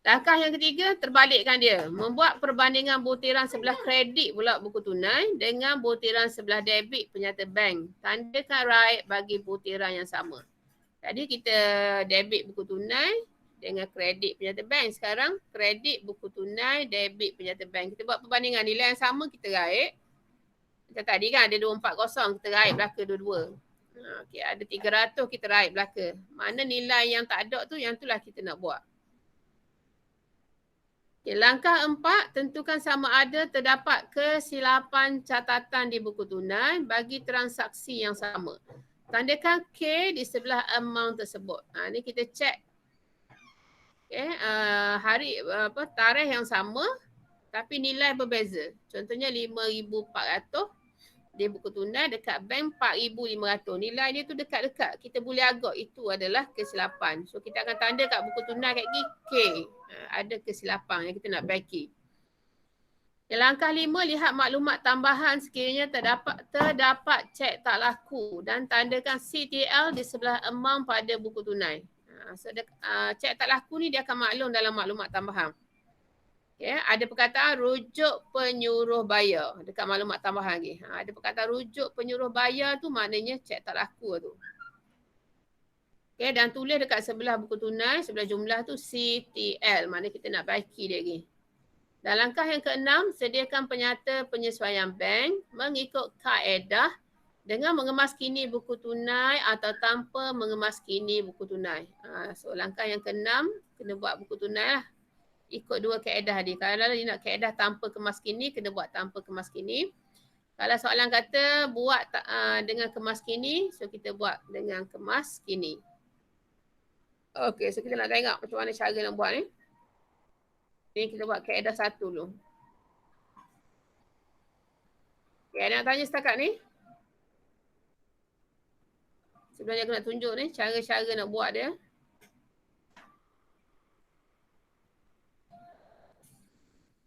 Langkah yang ketiga, terbalikkan dia. Membuat perbandingan butiran sebelah kredit pula buku tunai dengan butiran sebelah debit penyata bank. Tandakan right bagi butiran yang sama. Tadi kita debit buku tunai dengan kredit penyata bank. Sekarang kredit buku tunai, debit penyata bank. Kita buat perbandingan nilai yang sama kita right. Macam tadi kan ada 240, kita right belaka dua-dua. Okay, ada 300 kita right belaka. Mana nilai yang tak ada tu, yang itulah kita nak buat. Okay, langkah 4, tentukan sama ada terdapat kesilapan catatan di buku tunai bagi transaksi yang sama. Tandakan K di sebelah amount tersebut. Ni kita cek. Okay, tarikh yang sama tapi nilai berbeza. Contohnya 5,400 di buku tunai, dekat bank 4,500. Nilai dia tu dekat-dekat. Kita boleh agak itu adalah kesilapan. So kita akan tanda kat buku tunai kat K. Ada kesilapan yang kita nak baiki. Langkah 5, lihat maklumat tambahan sekiranya terdapat cek tak laku dan tandakan CTL di sebelah amount pada buku tunai. Cek tak laku ni dia akan maklum dalam maklumat tambahan. Okay, ada perkataan rujuk penyuruh bayar dekat maklumat tambahan lagi. Ada perkataan rujuk penyuruh bayar tu maknanya cek tak laku tu. Okay, dan tulis dekat sebelah buku tunai, sebelah jumlah tu CTL. Maknanya kita nak baiki dia lagi. Dan langkah yang ke-6, sediakan penyata penyesuaian bank mengikut kaedah dengan mengemas kini buku tunai atau tanpa mengemas kini buku tunai. So langkah yang ke-6, kena buat buku tunai lah. Ikut dua kaedah dia. Kalau dia nak kaedah tanpa kemas kini, kena buat tanpa kemas kini. Kalau soalan kata buat dengan kemas kini, so kita buat dengan kemas kini. Okey, so kita nak tengok macam mana cara nak buat ni. Ni kita buat kaedah 1 dulu. Okay, ada nak tanya setakat ni? Sebenarnya aku nak tunjuk ni cara-cara nak buat dia.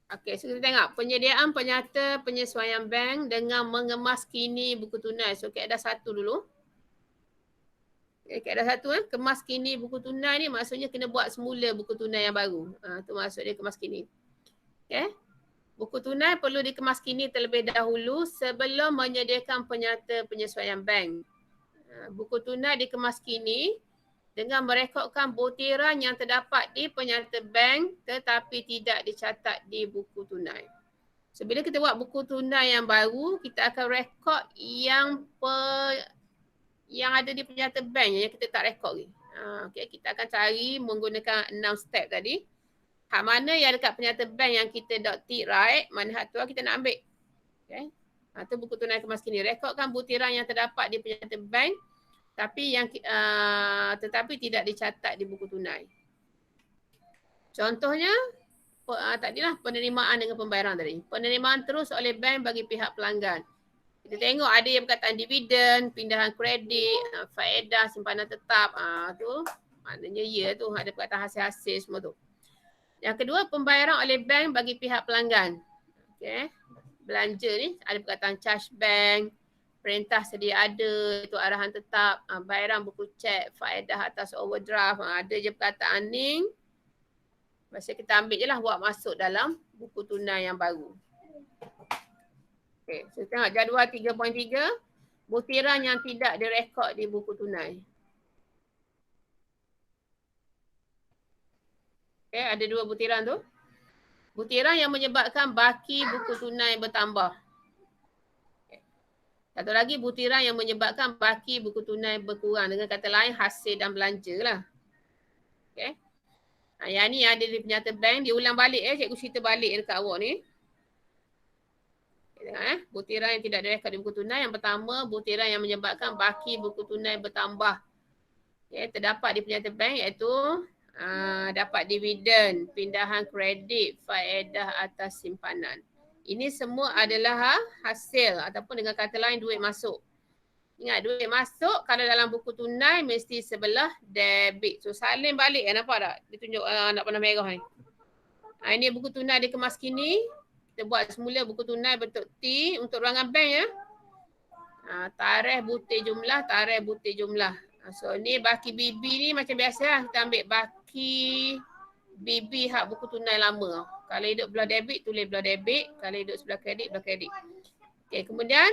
Okey, so kita tengok penyediaan penyata penyesuaian bank dengan mengemas kini buku tunai. So kaedah 1 dulu. Okay, kaedah 1 kemas kini buku tunai ni maksudnya kena buat semula buku tunai yang baru. Tu maksud dia kemas kini. Okay. Buku tunai perlu dikemas kini terlebih dahulu sebelum menyediakan penyata penyesuaian bank. Buku tunai dikemas kini dengan merekodkan butiran yang terdapat di penyata bank tetapi tidak dicatat di buku tunai. So bila kita buat buku tunai yang baru, kita akan rekod yang ada di penyata bank yang kita tak rekod lagi. Okay, kita akan cari menggunakan 6 step tadi. Hak mana yang dekat penyata bank yang kita dot tick right, mana hak tu kita nak ambil. Okay. Tu buku tunai kemas kini. Rekodkan butiran yang terdapat di penyata bank tetapi tidak dicatat di buku tunai. Contohnya, tadilah penerimaan dengan pembayaran tadi. Penerimaan terus oleh bank bagi pihak pelanggan. Kita tengok ada yang perkataan dividen, pindahan kredit, faedah, simpanan tetap. Tu maknanya ya tu ada perkataan hasil-hasil semua tu. Yang kedua, pembayaran oleh bank bagi pihak pelanggan. Okay. Belanja ni ada perkataan charge bank, perintah sedia ada, itu arahan tetap, bayaran buku cek, faedah atas overdraft. Ada je perkataan ni. Masa kita ambil je lah buat masuk dalam buku tunai yang baru. Okay, so tengok jadual 3.3, butiran yang tidak direkod di buku tunai. Okay, ada dua butiran tu. Butiran yang menyebabkan baki buku tunai bertambah. Okay. Satu lagi butiran yang menyebabkan baki buku tunai berkurang. Dengan kata lain hasil dan belanja lah. Okay. Yang ni ada di penyata bank, diulang balik cikgu cerita balik dekat awak ni. Tengok butiran yang tidak direkod di buku tunai. Yang pertama, butiran yang menyebabkan baki buku tunai bertambah. Okay, terdapat di penyata bank iaitu dapat dividen, pindahan kredit, faedah atas simpanan. Ini semua adalah hasil ataupun dengan kata lain duit masuk. Ingat duit masuk kalau dalam buku tunai mesti sebelah debit. So salin balik nampak tak? Dia tunjuk nak warna merah ni. Ini buku tunai dikemas kini. Kita buat semula buku tunai bentuk T untuk ruangan bank ya. Tarikh butir jumlah, tarikh butir jumlah. So ni baki BB ni macam biasa lah. Kita ambil baki BB hak buku tunai lama. Kalau hidup belah debit, tulis belah debit. Kalau hidup sebelah kredit, belah kredit. Okay, kemudian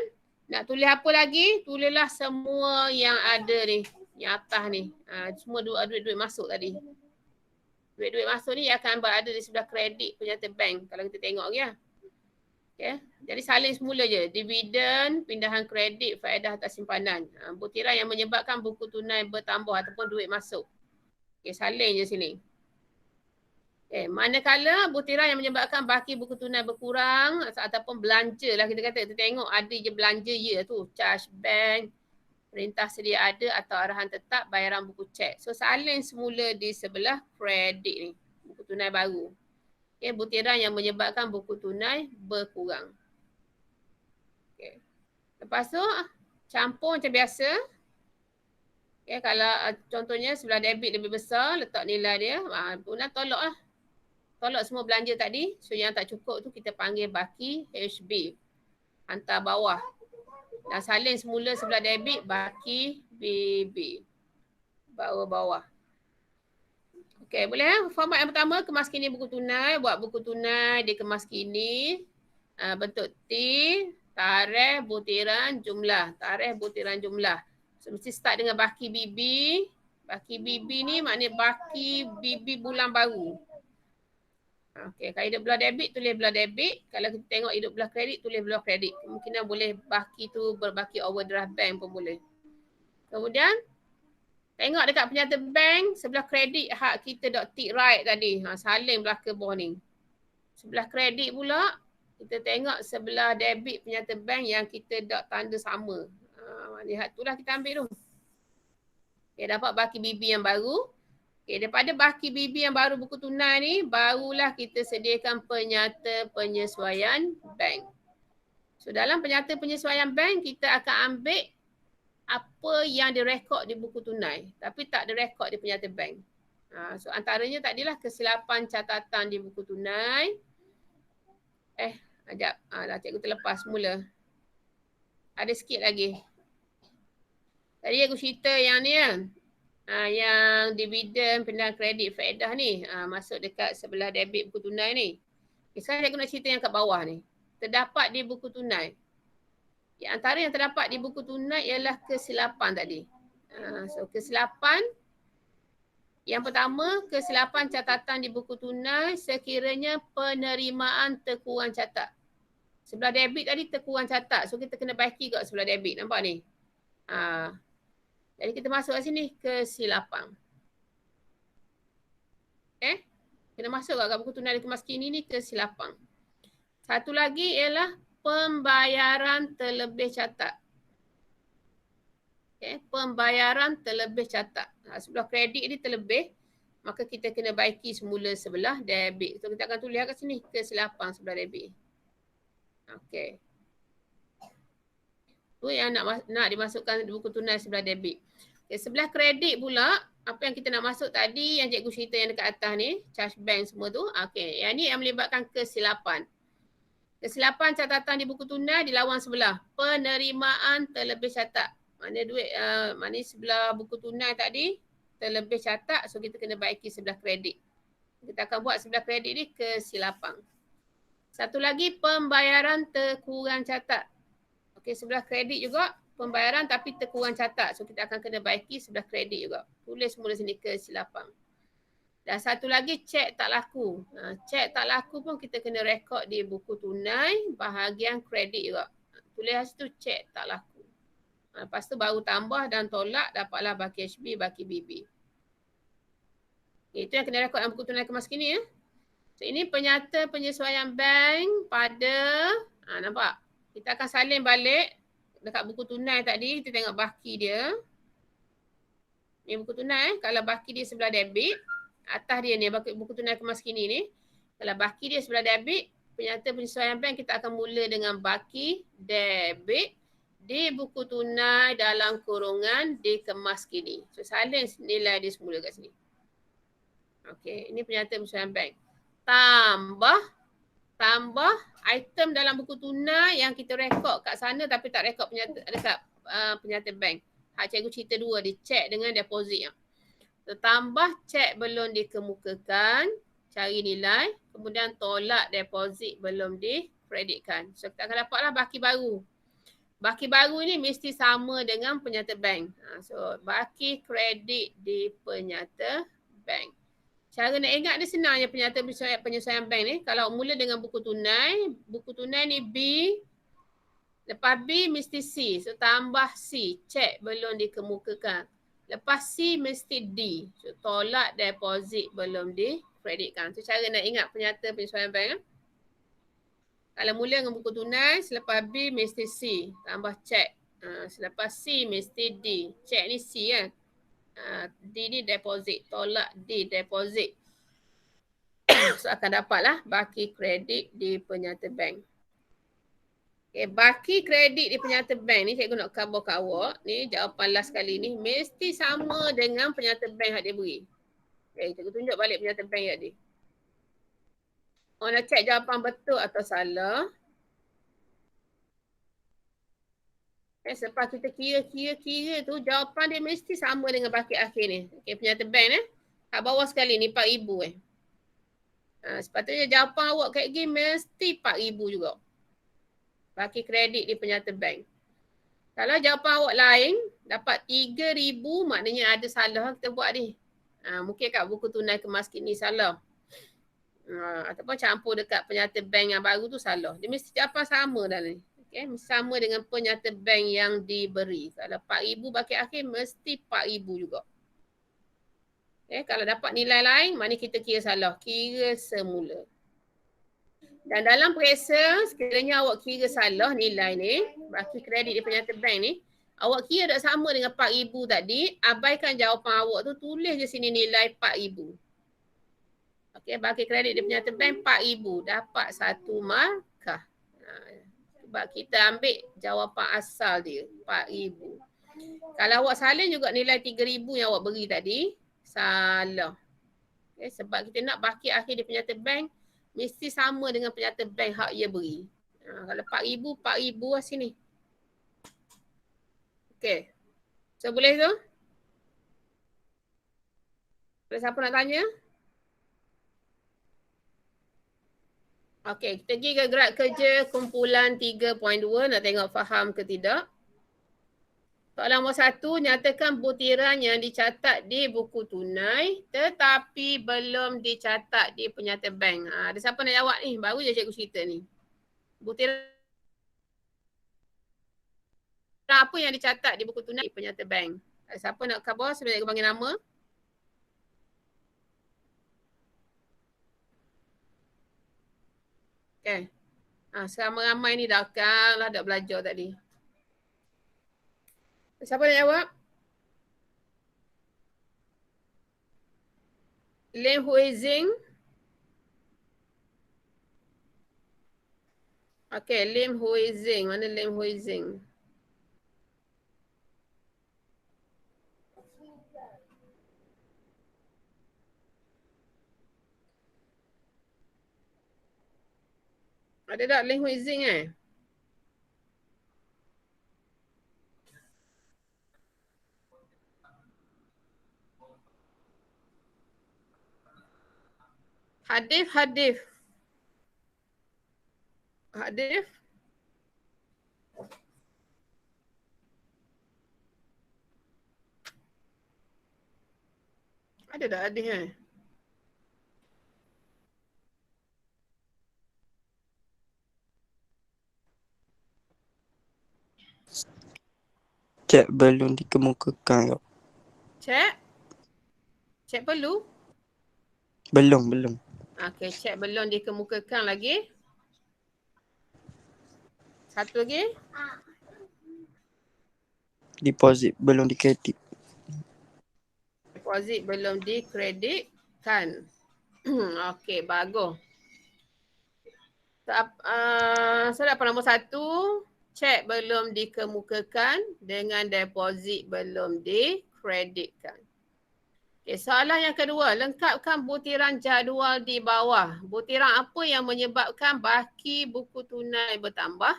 nak tulis apa lagi? Tulislah semua yang ada ni. Yang atas ni. Semua duit-duit masuk tadi. Duit-duit masuk ni akan berada di sebelah kredit penyata bank. Kalau kita tengok ya. Okay. Jadi salin semula je. Dividen, pindahan kredit, faedah atas simpanan. Butiran yang menyebabkan buku tunai bertambah ataupun duit masuk. Okay, salin je sini. Okay. Manakala butiran yang menyebabkan baki buku tunai berkurang ataupun belanja lah kita kata. Kita tengok ada je belanja ya tu. Charge bank, perintah sedia ada atau arahan tetap, bayaran buku cek. So salin semula di sebelah kredit ni. Buku tunai baru. Okay, butiran yang menyebabkan buku tunai berkurang. Okay. Lepas tu campur macam biasa. Okay, kalau contohnya sebelah debit lebih besar, letak nilai dia. Kemudian tolak lah. Tolak semua belanja tadi. So yang tak cukup tu kita panggil baki HB. Hantar bawah. Dan salin semula sebelah debit baki BB. Bawah. Okey, boleh format yang pertama kemas kini buku tunai, buat buku tunai dikemas kini. Bentuk T, tarikh, butiran, jumlah. Tarikh, butiran, jumlah. So mesti start dengan baki BB. Baki BB ni maknanya baki BB bulan baru. Okey, kalau hidup belah debit, tulis belah debit. Kalau kita tengok hidup belah kredit, tulis belah kredit. Kemungkinan boleh baki tu berbaki overdraft bank pun boleh. Kemudian tengok dekat penyata bank, sebelah kredit hak kita dot tick right tadi. Salin belakang bawah ni. Sebelah kredit pula, kita tengok sebelah debit penyata bank yang kita dot tanda sama. Lihat tu lah kita ambil tu. Okay, dapat baki BB yang baru. Okay, daripada baki BB yang baru buku tunai ni, barulah kita sediakan penyata penyesuaian bank. So dalam penyata penyesuaian bank, kita akan ambil apa yang direkod di buku tunai tapi tak direkod di penyata bank. So antaranya tadilah kesilapan catatan di buku tunai. Dah cikgu terlepas mula. Ada sikit lagi. Tadi aku cerita yang ni kan. Yang dividen, pindahan kredit, faedah ni. Masuk dekat sebelah debit buku tunai ni. Sekarang cikgu nak cerita yang kat bawah ni. Terdapat di buku tunai. Antara yang terdapat di buku tunai ialah kesilapan tadi. So kesilapan. Yang pertama, kesilapan catatan di buku tunai sekiranya penerimaan terkurang catat. Sebelah debit tadi terkurang catat. So kita kena baiki kat sebelah debit. Nampak ni? Jadi kita masuk kat sini kesilapan. Kena masuk kat buku tunai dikemas kini ni kesilapan. Satu lagi ialah pembayaran terlebih catat. Pembayaran terlebih catat. Sebelah kredit ni terlebih, maka kita kena baiki semula sebelah debit. So kita akan tulis kat sini kesilapan sebelah debit. Okey. Tu yang nak dimasukkan di buku tunai sebelah debit. Okay, sebelah kredit pula, apa yang kita nak masuk tadi, yang cikgu cerita yang dekat atas ni, charge bank semua tu. Okay, yang ni yang melibatkan kesilapan. Kesilapan catatan di buku tunai dilawan sebelah. Penerimaan terlebih catat. Mana duit, mana sebelah buku tunai tadi, terlebih catat. So kita kena baiki sebelah kredit. Kita akan buat sebelah kredit ni kesilapan. Satu lagi, pembayaran terkurang catat. Okey, sebelah kredit juga pembayaran tapi terkurang catat. So kita akan kena baiki sebelah kredit juga. Tulis mula sini kesilapan. Dan satu lagi, cek tak laku. Cek tak laku pun kita kena rekod di buku tunai bahagian kredit juga. Tulis situ cek tak laku. Lepas tu baru tambah dan tolak, dapatlah baki HB, baki BB. Itu yang kena rekod dalam buku tunai kemas kini ya. So ini penyata penyesuaian bank pada, nampak? Kita akan salin balik dekat buku tunai tadi, kita tengok baki dia. Ni buku tunai, kalau baki dia sebelah debit, atas dia ni, buku tunai kemas kini ni. Kalau baki dia sebelah debit, penyata penyesuaian bank kita akan mula dengan baki debit di buku tunai dalam kurungan dikemas kini. So salin nilai dia semula kat sini. Okey, ini penyata penyesuaian bank. Tambah item dalam buku tunai yang kita rekod kat sana tapi tak rekod penyata dekat penyata bank. Hak cikgu cerita dua, dia cek dengan deposit. Tambah cek belum dikemukakan, cari nilai, kemudian tolak deposit belum dikreditkan. So kita akan dapatlah baki baru. Baki baru ni mesti sama dengan penyata bank. So baki kredit di penyata bank. Cara nak ingat dia senang je penyata penyesuaian bank ni. Kalau mula dengan buku tunai ni B, lepas B mesti C. So tambah C, cek belum dikemukakan. Lepas C mesti D. So tolak deposit belum dikreditkan. So cara nak ingat penyata penyesuaian bank. Kalau mula dengan buku tunai, selepas B mesti C. Tambah cek. Selepas C mesti D. Cek ni C kan. D ni deposit. Tolak D deposit. So akan dapatlah baki kredit di penyata bank. Okay, baki kredit di penyata bank ni cikgu nak cover kat awak. Ni jawapan last kali ni mesti sama dengan penyata bank yang dia beri. Okay, cikgu tunjuk balik penyata bank yang dia. Orang nak cek jawapan betul atau salah. Selepas kita kira tu jawapan dia mesti sama dengan baki akhir ni. Okay, penyata bank kat bawah sekali ni 4,000 sepatutnya jawapan awak kat gini mesti 4,000 juga. Baki kredit di penyata bank. Kalau jawapan awak lain dapat 3,000 maknanya ada salah kita buat ni. Mungkin kat buku tunai kemas kini salah. Ataupun campur dekat penyata bank yang baru tu salah. Dia mesti jawapan sama dah ni. Okay, sama dengan penyata bank yang diberi. Kalau 4,000 baki akhir mesti 4,000 juga. Okay, kalau dapat nilai lain, mana kita kira salah. Kira semula. Dan dalam periksa, sekiranya awak kira salah nilai ni, baki kredit di penyata bank ni, awak kira tak sama dengan 4,000 tadi, abaikan jawapan awak tu, tulis je sini nilai 4,000. Okay, baki kredit di penyata bank 4,000. Dapat 1 markah. Sebab kita ambil jawapan asal dia, 4,000. Kalau awak salin juga nilai 3,000 yang awak beri tadi, salah. Okay, sebab kita nak baki akhir di penyata bank, mesti sama dengan penyata bank hak ia beri. Kalau 4,000, 4,000 lah sini. Okay. So boleh tu? Boleh siapa nak tanya? Okey, kita pergi ke gerak kerja kumpulan 3.2. Nak tengok faham ke tidak. Soalan nombor 1, nyatakan butiran yang dicatat di buku tunai tetapi belum dicatat di penyata bank. Ada siapa nak jawab ni? Baru je cikgu cerita ni. Butiran apa yang dicatat di buku tunai di penyata bank? Ada siapa nak khabar sebelum cikgu panggil nama? Okay. Seramai-ramai ni dah belajar tadi. Siapa nak jawab? Lim Huizing. Okay, Lim Huizing. Mana Lim Huizing? Ada tak Lin Hui Zing Hadif. Hadif. Ada tak Hadif Cek belum dikemukakan. Cek? Cek perlu? Belum. Okey, cek belum dikemukakan lagi. Satu lagi. Deposit belum dikredit. Deposit belum dikreditkan. Okey, bagus. Soalan nombor 1. Cek belum dikemukakan dengan deposit belum dikreditkan. Okay, soalan yang kedua, lengkapkan butiran jadual di bawah. Butiran apa yang menyebabkan baki buku tunai bertambah?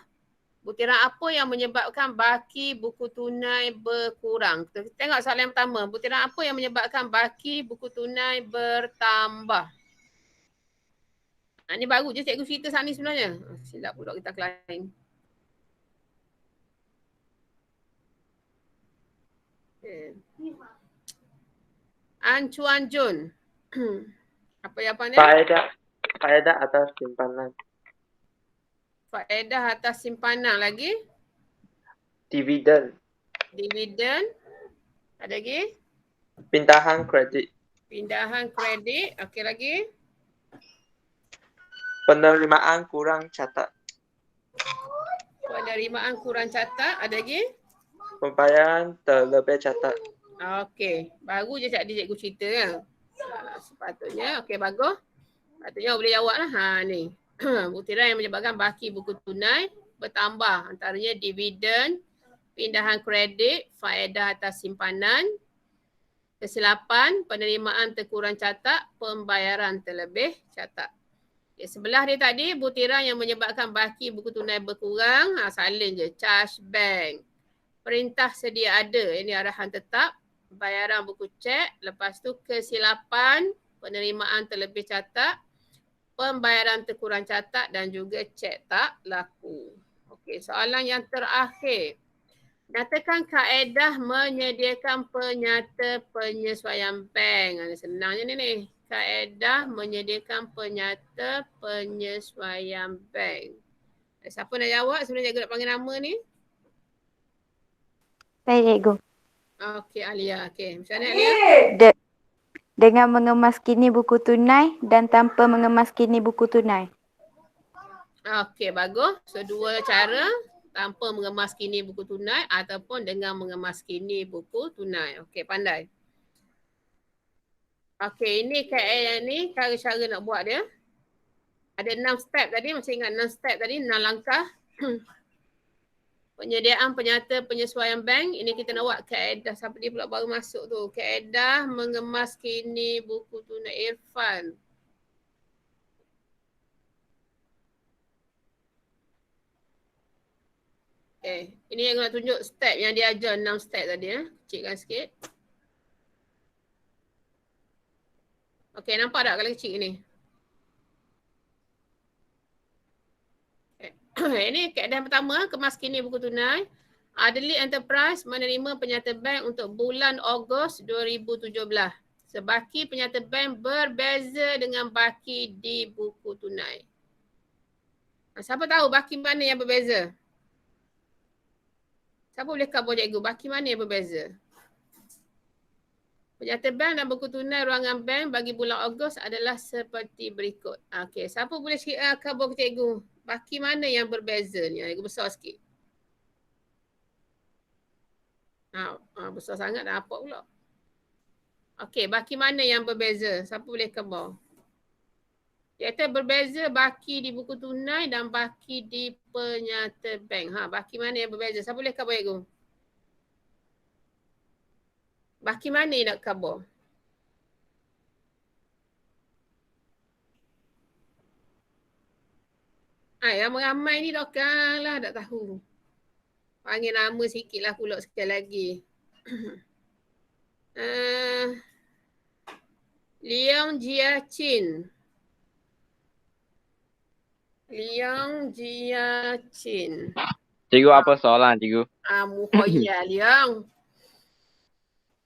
Butiran apa yang menyebabkan baki buku tunai berkurang? Kita tengok soalan yang pertama. Butiran apa yang menyebabkan baki buku tunai bertambah? Ini baru je cikgu cerita saat ni sebenarnya. Silap pula kita lain. Okay. An Chuan Jun. Apa jawapannya? Faedah atas simpanan. Faedah atas simpanan lagi. Dividen. Ada lagi? Pindahan kredit. Okey lagi. Penerimaan kurang catat. Ada lagi? Pembayaran terlebih catat. Okey. Baru je cikgu cerita kan. Sepatutnya. Okey, bagus. Patutnya boleh jawab lah. Ni. Butiran yang menyebabkan baki buku tunai bertambah. Antaranya dividen, pindahan kredit, faedah atas simpanan, kesilapan, penerimaan terkurang catat, pembayaran terlebih catat. Okay, sebelah dia tadi butiran yang menyebabkan baki buku tunai berkurang, salin je, charge bank. Perintah sedia ada, ini arahan tetap, bayaran buku cek, lepas tu kesilapan, penerimaan terlebih catat, pembayaran terkurang catat dan juga cek tak laku. Okey, soalan yang terakhir. Nyatakan kaedah menyediakan penyata penyesuaian bank. Senangnya ni. Kaedah menyediakan penyata penyesuaian bank. Siapa nak jawab? Sebenarnya cikgu nak panggil nama ni. Saya cikgu. Okey, Alia. Okey, macam mana Alia? Dengan mengemas kini buku tunai dan tanpa mengemas kini buku tunai. Okey, bagus. So, dua cara. Tanpa mengemas kini buku tunai ataupun dengan mengemas kini buku tunai. Okey, pandai. Okey, ini kaedah ni cara-cara nak buat dia. Ada 6 step tadi, masih ingat 6 step tadi, 6 langkah. Penyediaan penyata penyesuaian bank, ini kita nak buat kaedah. Siapa dia pula baru masuk tu? Kaedah mengemas kini buku tunai. Irfan. Okay, ini yang nak tunjuk step yang dia ajar 6 step tadi. Kecilkan sikit. Okay, nampak tak kalau kecil ni? Okay. Ini kaedah pertama, kemas kini buku tunai. Adelaide Enterprise menerima penyata bank untuk bulan Ogos 2017. Sebaki penyata bank berbeza dengan baki di buku tunai. Siapa tahu baki mana yang berbeza? Siapa boleh cover cikgu? Baki mana yang berbeza? Penyata bank dan buku tunai ruangan bank bagi bulan Ogos adalah seperti berikut. Okey, siapa boleh cover ke cikgu? Baki mana yang berbeza ni? Cikgu besar sikit. Besar sangat dah apa pula. Okey, baki mana yang berbeza? Siapa boleh cover? Iaitu berbeza baki di buku tunai dan baki di penyata bank. Baki mana yang berbeza? Siapa boleh cover cikgu? Baki mana yang nak cover? Yang ramai ni dokang lah tak tahu. Panggil nama sikit lah pula sekali lagi. Liang Jiaqin. Liang Jiaqin. Cikgu apa soalan cikgu? Muhoya Liang.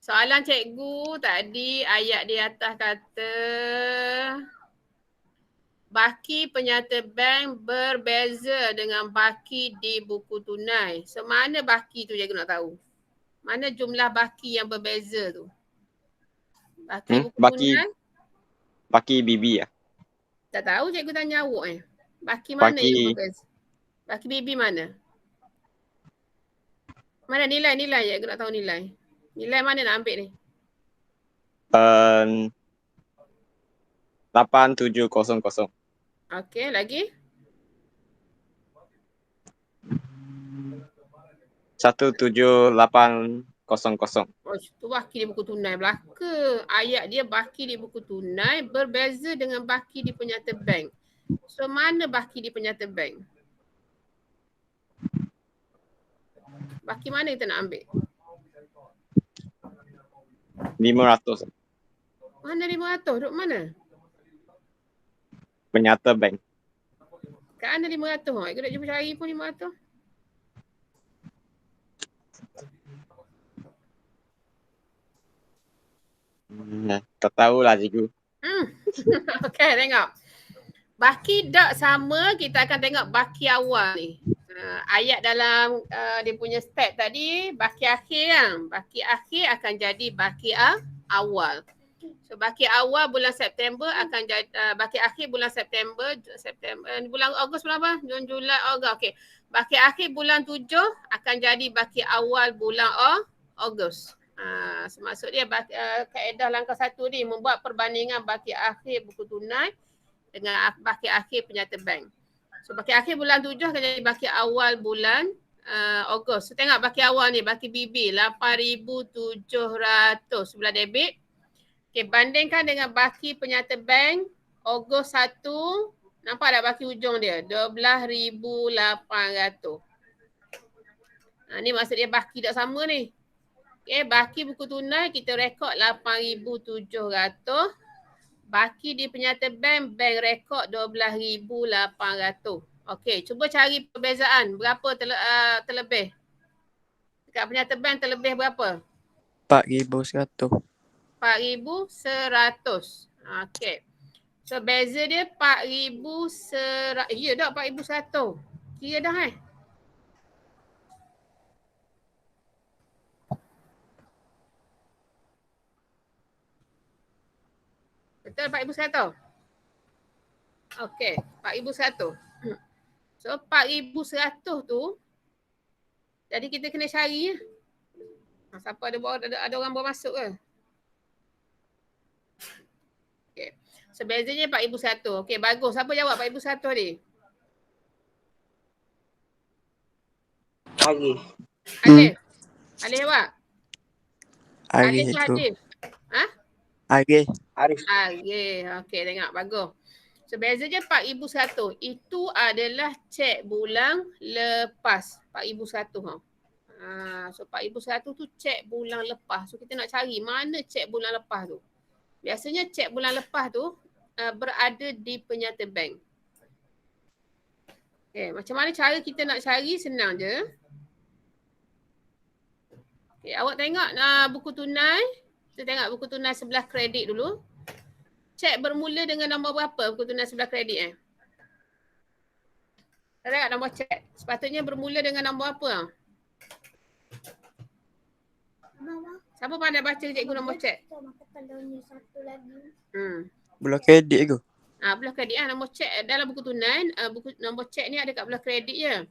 Soalan cikgu tadi ayat di atas kata baki penyata bank berbeza dengan baki di buku tunai. So mana baki tu cikgu nak tahu? Mana jumlah baki yang berbeza tu? Baki buku tunai? Baki BB lah. Tak tahu cikgu tanya awak Baki mana yang berbeza? Baki BB mana? Mana nilai-nilai cikgu nak tahu nilai. Nilai mana nak ambil ni? 8700. Okey, lagi? 17800. Oh, tu baki di buku tunai belaka. Ayat dia baki di buku tunai berbeza dengan baki di penyata bank. So mana baki di penyata bank? Baki mana kita nak ambil? 500. Mana 500? Duduk mana? Penyata bank. Kat mana 500? Ikut nak cuba cari pun 500. Tak tahulah cikgu. Okey, tengok. Baki dot sama, kita akan tengok baki awal ni. Ayat dalam dia punya step tadi, baki akhir kan. Baki akhir akan jadi baki awal. So baki awal bulan September akan jadi, baki akhir bulan September, bulan Ogos bulan apa? Jun, Julai, Ogos. Okey. Baki akhir bulan 7 akan jadi baki awal bulan Ogos. So maksud dia kaedah langkah 1 ni membuat perbandingan baki akhir buku tunai dengan baki akhir penyata bank. So baki akhir bulan 7 akan jadi baki awal bulan Ogos. So tengok baki awal ni, baki BB 8,700 sebelah debit. Okay, bandingkan dengan baki penyata bank Ogos 1, nampak tak baki ujung dia? 12,800. Ni maksud dia baki tak sama ni. Okay, baki buku tunai kita rekod 8,700. Baki di penyata bank rekod 12,800. Okey, cuba cari perbezaan. Berapa terlebih? Dekat penyata bank terlebih berapa? 4,100. 4,100. Okey. So beza dia 4,100. Ya dah 4,100. Kira dah Betul 4,100? Okey, 4,100. So 4,100 tu jadi kita kena cari siapa ada orang baru masuk ke? Okey. So bezanya 4,100. Okey, bagus. Siapa jawab 4,100 ni? Arif. Alif. Alif jawab? Arif Alif ke tu. Alif? Arif. Arif. Okey, tengok bagus. So bezanya 4,100. Itu adalah cek bulan lepas. 4,100 so 4,100 tu cek bulan lepas. So kita nak cari mana cek bulan lepas tu. Biasanya cek bulan lepas tu berada di penyata bank. Okay, macam mana cara kita nak cari? Senang je. Okay, awak tengok buku tunai. Kita tengok buku tunai sebelah kredit dulu. Cek bermula dengan nombor berapa buku tunai sebelah kredit Kita tengok nombor cek. Sepatutnya bermula dengan nombor apa? Siapa pandai baca cikgu nombor cek? Belah kredit ke? Belah kredit nombor cek dalam buku tunai, nombor cek ni ada kat belah kredit je.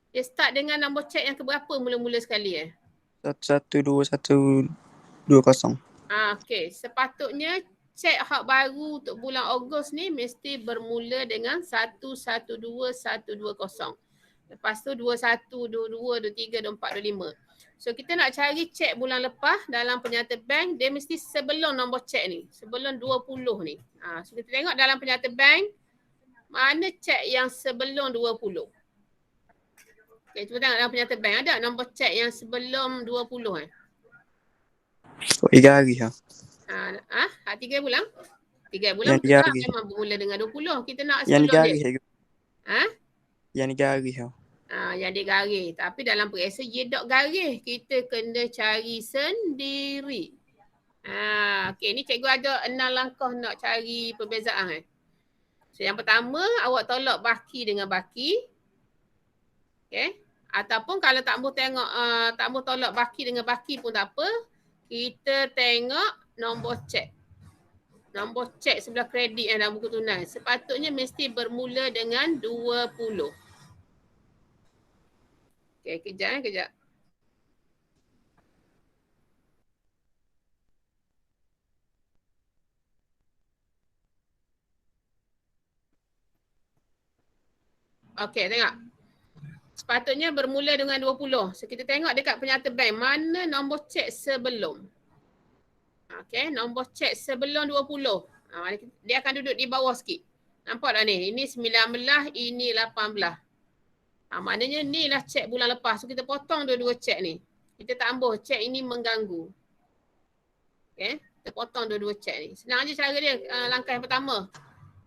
Dia start dengan nombor cek yang keberapa mula-mula sekali 12120. Okey, sepatutnya cek hak baru untuk bulan Ogos ni mesti bermula dengan 112120. Lepas tu 21, 22, 23, 24, 25. So kita nak cari cek bulan lepas dalam penyata bank, dia mesti sebelum nombor cek ni, sebelum 20 ni. So kita tengok dalam penyata bank, Mana cek yang sebelum 20? Okay, cuba tengok dalam penyata bank. Ada nombor cek yang sebelum 20 3 hari ha. Ha, 3 bulan? 3 bulan Yang 3 betul hari. memang bermula dengan 20. Kita nak Yang 3 sebelum hari dia. ego. Ha? Yang 3 hari ha. Yang dia garis. Tapi dalam periksa dia tak garis. Kita kena cari sendiri. Okey, ni cikgu ada 6 langkah nak cari perbezaan. So yang pertama, awak tolak baki dengan baki. Okey. Ataupun kalau tak mahu tengok, tak mahu tolak baki dengan baki pun tak apa. Kita tengok nombor cek. Nombor cek sebelah kredit dalam buku tunai. Sepatutnya mesti bermula dengan 20. Okey, kejap. Okey, tengok. Sepatutnya bermula dengan 20. So, kita tengok dekat penyata bank mana nombor cek sebelum. Okey, nombor cek sebelum 20. Dia akan duduk di bawah sikit. Nampak tak ni? Ini 19, ini 18. Maknanya ni lah cek bulan lepas. So kita potong dua-dua cek ni. Kita tambah cek ini mengganggu. Okay. Kita potong dua-dua cek ni. Senang je cara dia. Langkah yang pertama.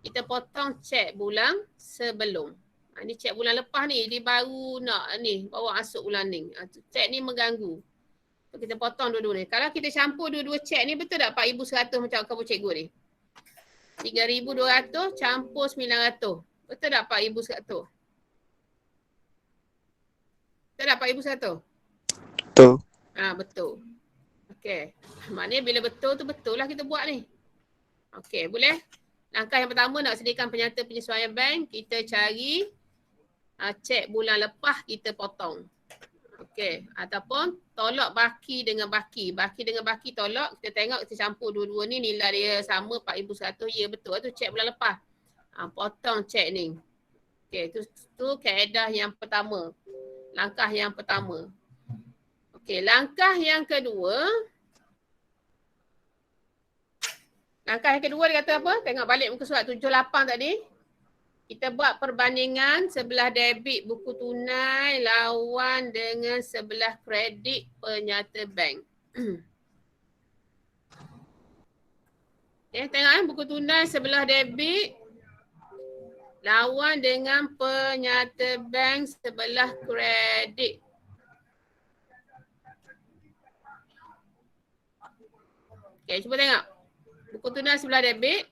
Kita potong cek bulan sebelum. Ni cek bulan lepas ni. Dia baru nak ni. Bawa masuk bulan ni. Cek ni mengganggu. So kita potong dua-dua ni. Kalau kita campur dua-dua cek ni betul tak 4,100 macam kamu cikgu ni? 3,200 campur 900. Betul tak 4,100? Betul tak 4,100? Betul. Betul. Okey. Maknanya bila betul tu betul lah kita buat ni. Okey, boleh? Langkah yang pertama nak sediakan penyata penyesuaian bank. Kita cari cek bulan lepas kita potong. Okey. Ataupun tolak baki dengan baki. Baki dengan baki tolak. Kita tengok kita campur dua-dua ni nilai dia sama 4,100. Ya betul tu cek bulan lepas. Potong cek ni. Okey, tu kaedah yang pertama. Langkah yang pertama. Okey, langkah yang kedua. Langkah yang kedua dia kata apa? Tengok balik muka surat 78 tadi. Kita buat perbandingan sebelah debit buku tunai lawan dengan sebelah kredit penyata bank. Okay, tengok buku tunai sebelah debit lawan dengan penyata bank sebelah kredit. Okay, cuba tengok. Buku tunai sebelah debit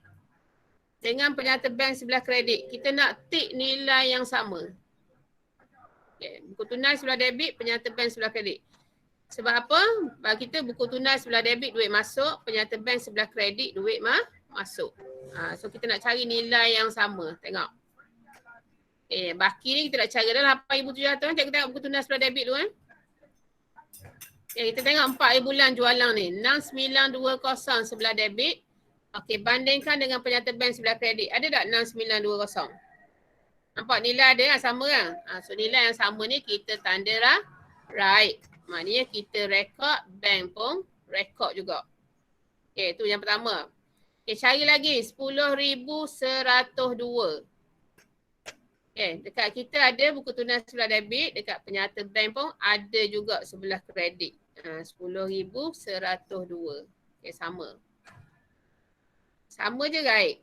dengan penyata bank sebelah kredit. Kita nak tik nilai yang sama. Okay, buku tunai sebelah debit, penyata bank sebelah kredit. Sebab apa? Bagi kita buku tunai sebelah debit duit masuk, penyata bank sebelah kredit duit masuk. So kita nak cari nilai yang sama. Tengok. Baki ni kita nak cari dalam 8,700. Kita tengok buku tunai sebelah debit tu kita tengok 4 bulan jualan ni. 6920 sebelah debit. Okey, bandingkan dengan penyata bank sebelah kredit. Ada tak 6920? Nampak nilai ada sama kan? So nilai yang sama ni kita tanda right. Maknanya kita rekod, bank pun rekod juga. Okey, tu yang pertama. Okey, cari lagi 10,102. Okay, dekat kita ada buku tunai sebelah debit, dekat penyata bank pun ada juga sebelah kredit. 10,102. Okay, sama. Sama je right.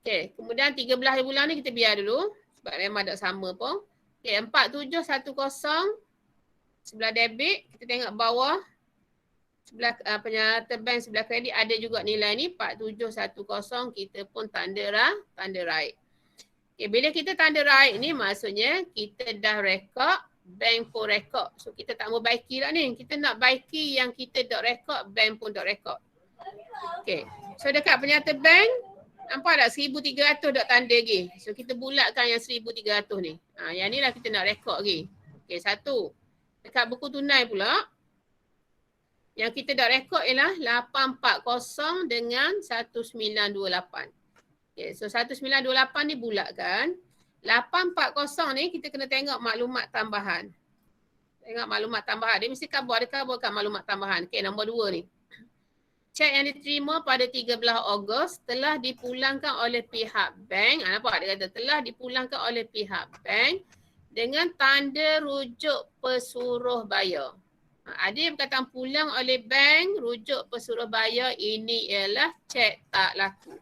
Okay, kemudian 13 bulan ni kita biar dulu. Sebab memang tak sama pun. Okay, 4710 sebelah debit. Kita tengok bawah. Sebelah penyata bank sebelah kredit ada juga nilai ni. 4710 kita pun tanda right. Okay, bila kita tanda right ni maksudnya kita dah rekod, bank pun rekod. So kita tak mau baiki lah ni. Kita nak baiki yang kita dah rekod, bank pun dah rekod. Okay, so dekat penyata bank, nampak tak 1,300 dah tanda lagi. So kita bulatkan yang 1,300 ni. Yang ni lah kita nak rekod lagi. Okay, satu. Dekat buku tunai pula, yang kita dah rekod ialah 840 dengan 1928. Okay, so 1928 ni bulatkan. 840 ni kita kena tengok maklumat tambahan. Tengok maklumat tambahan. Dia mesti ada kabur kat maklumat tambahan. Okay, nombor 2 ni. cek yang diterima pada 13 Ogos telah dipulangkan oleh pihak bank. Nampak dia kata telah dipulangkan oleh pihak bank dengan tanda rujuk pesuruh bayar. Ada yang berkaitan pulang oleh bank, rujuk pesuruh bayar, ini ialah cek tak laku.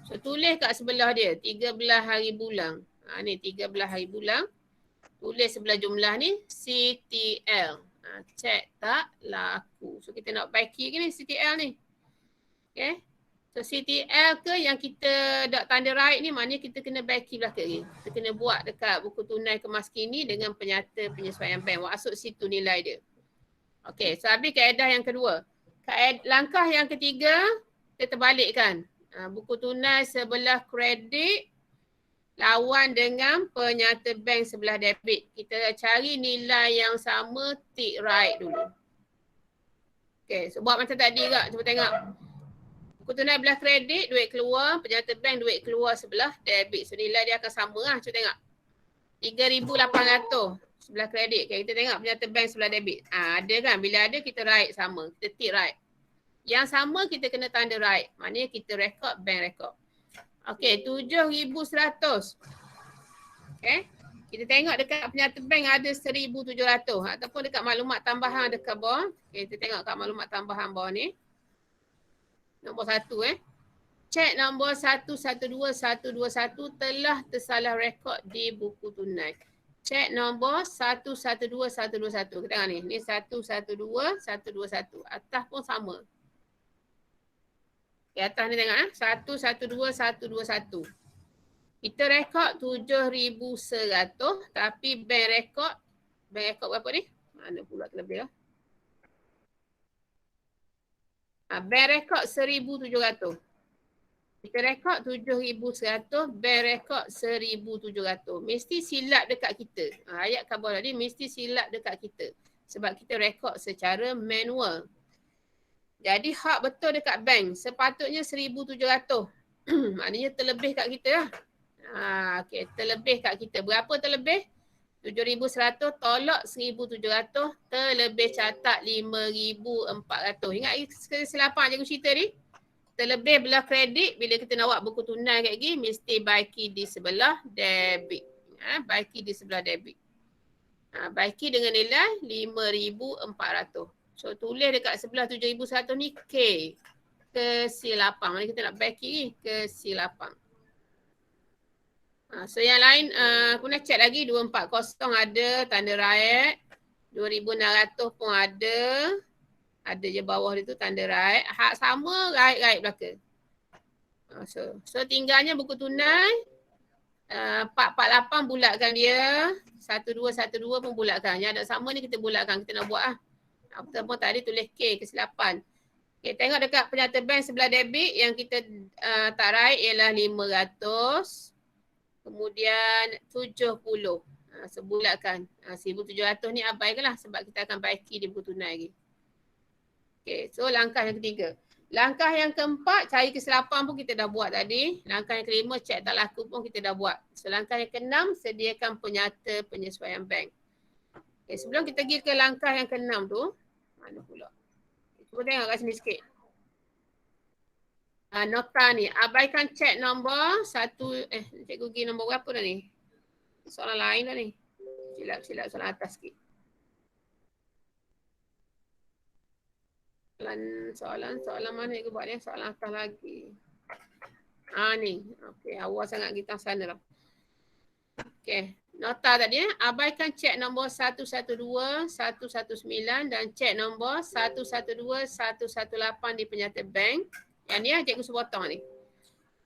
So tulis kat sebelah dia 13 hari bulan. Ni 13 hari bulan. Tulis sebelah jumlah ni CTL. Cek tak laku. So kita nak baiki ke ni CTL ni. Okay. So CTL ke yang kita dak tanda right ni, maknanya kita kena baiki belakang ni. Kita kena buat dekat buku tunai kemaskini dengan penyata penyesuaian bank. Maksud situ nilai dia. Okay, so habis kaedah yang kedua. Langkah yang ketiga, kita terbalikkan. Buku tunai sebelah kredit lawan dengan penyata bank sebelah debit. Kita cari nilai yang sama, tick right dulu. Okay, so buat macam tadi kak. Cuba tengok. Buku tunai belah kredit, duit keluar. Penyata bank, duit keluar sebelah debit. So nilai dia akan sama lah. Cuba tengok. 3,800 sebelah kredit. Okay, kita tengok penyata bank sebelah debit. Ada kan? Bila ada, kita right sama. Kita tick right. Yang sama, kita kena tanda right. Maknanya kita record, bank record. Okey, 7,100. Okey. Kita tengok dekat penyata bank ada 1,700 ataupun dekat maklumat tambahan dekat bawah. Okey, kita tengok kat maklumat tambahan bawah ni. Nombor 1 Cek nombor 112121 telah tersalah rekod di buku tunai. Cek nombor 112121. Kita tengok ni. Ni 112121. Atas pun sama. Di atas ni tengok 112121. Kita rekod 7,100 tapi bank rekod berapa ni? Mana pula terlebih lah. Bank rekod 1,700. Kita rekod 7,100, bank rekod 1,700. Mesti silap dekat kita. Ayat khabar tadi mesti silap dekat kita. Sebab kita rekod secara manual. Jadi hak betul dekat bank. Sepatutnya 1,700. Maknanya terlebih kat kita lah. Okay, terlebih kat kita. Berapa terlebih? 7,100 tolak 1,700 terlebih catat 5,400. Ingat kesilapan cikgu cerita ni? Terlebih belah kredit, bila kita nak buat buku tunai kat gini, mesti baiki di sebelah debit. Baiki di sebelah debit. Baiki dengan nilai 5,400. So tulis dekat sebelah 7,100 ni K. Kesilapan. Mana kita nak baiki ni? Kesilapan. So yang lain, aku nak check lagi 240 ada tanda right. 2,600 pun ada. Ada je bawah dia tu tanda right. Hak sama right belakang. So tinggalnya buku tunai. 448 bulatkan dia. 1212 pun bulatkan. Yang ada sama ni kita bulatkan. Kita nak buat lah. Apa pun tadi tulis K kesilapan. Okay, tengok dekat penyata bank sebelah debit yang kita tak right ialah 500. Kemudian 70. Sebulatkan. 1,700 ni abaikanlah sebab kita akan baiki di buku tunai lagi. Okay, so langkah yang ketiga. Langkah yang keempat, cari kesilapan pun kita dah buat tadi. Langkah yang kelima, cek tak laku pun kita dah buat. So langkah yang keenam, sediakan penyata penyesuaian bank. Okay, sebelum kita pergi ke langkah yang keenam tu, mana pula? Cuba tengok kat sini sikit. Nota ni, abaikan cek nombor 1, cikgu pergi nombor berapa dah ni? Soalan lain dah ni. Silap soalan atas sikit. Soalan mana yang buat ni? Soalan atas lagi. Ni. Okey, awal sangat kita sana lah. Okey, nota tadi abaikan cek nombor 112, 119 dan cek nombor 112, 118 di penyata bank. Yang ni cikgu sepotong ni.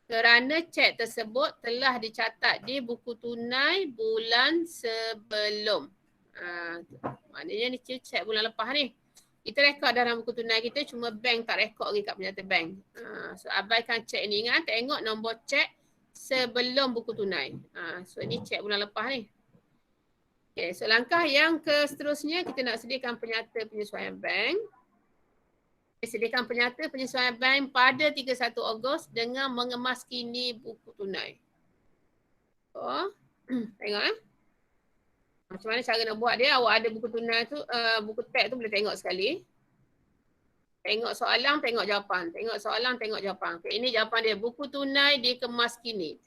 Kerana cek tersebut telah dicatat di buku tunai bulan sebelum. Maknanya ni cek bulan lepas ni. Kita rekod dalam buku tunai kita, cuma bank tak rekod lagi kat penyata bank. So abaikan cek ni, ingat tengok nombor cek sebelum buku tunai. So ni cek bulan lepas ni. Okay, so langkah yang seterusnya kita nak sediakan penyata penyesuaian bank. Sediakan penyata penyesuaian bank pada 31 Ogos dengan mengemaskini buku tunai. Tengok macam mana cara nak buat dia. Awak ada buku tunai tu, buku tag tu boleh tengok sekali. Tengok soalan, tengok jawapan. Tengok soalan, tengok jawapan. Okay, ini jawapan dia. Buku tunai dikemas kini.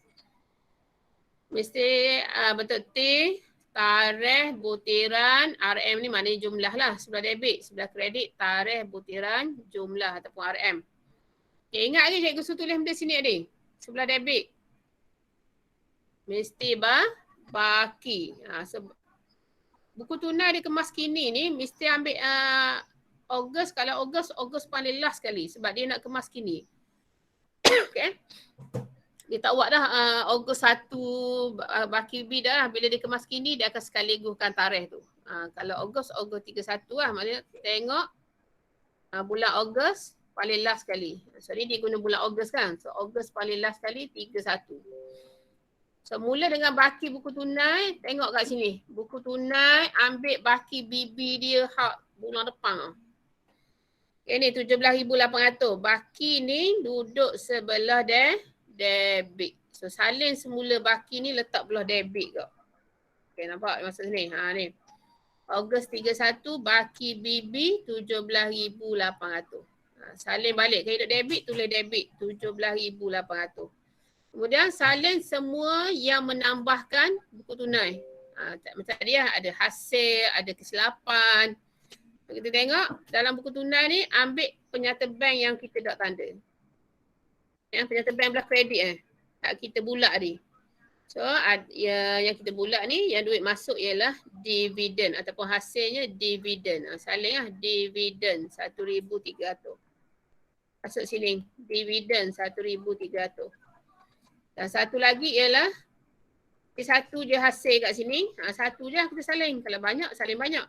Mesti betul T, tarikh, butiran, RM ni maknanya jumlah lah. Sebelah debit, sebelah kredit, tarikh, butiran, jumlah ataupun RM. Okay, ingat lagi cikgu suruh tulis benda sini adik. Sebelah debit. Mesti baki. Buku tunai dikemas kini ni mesti ambil Ogos. Kalau Ogos paling last sekali sebab dia nak kemas kini. Okay. Dia tak buat dah Ogos 1 baki B dah lah. Bila dia kemas kini dia akan sekaliguskan tarikh tu. Kalau Ogos 31 lah. Maknanya tengok bulan Ogos paling last sekali. So ni dia guna bulan Ogos kan. So Ogos paling last sekali 31. So mula dengan baki buku tunai. Tengok kat sini. Buku tunai ambil baki BB dia hak bulan depan. Okay, ni 17,800. Baki ni duduk sebelah debit. So salin semula baki ni letak belah debit kau. Okay, nampak maksud sini? Ni. Ogos 31 baki BB 17,800. Salin balik ke hidup debit, tulis debit 17,800. Kemudian salin semua yang menambahkan buku tunai. Macam tadi ada hasil, ada kesilapan. Kita tengok dalam buku tunai ni ambil penyata bank yang kita dah tanda. Yang penyata bank belah kredit tak kita bulat ni. So yang kita bulat ni yang duit masuk ialah dividen ataupun hasilnya dividen. Salin lah dividen 1,300. Masuk sini dividen 1,300. Dan satu lagi ialah satu je hasil kat sini. Satu je kita salin. Kalau banyak salin banyak.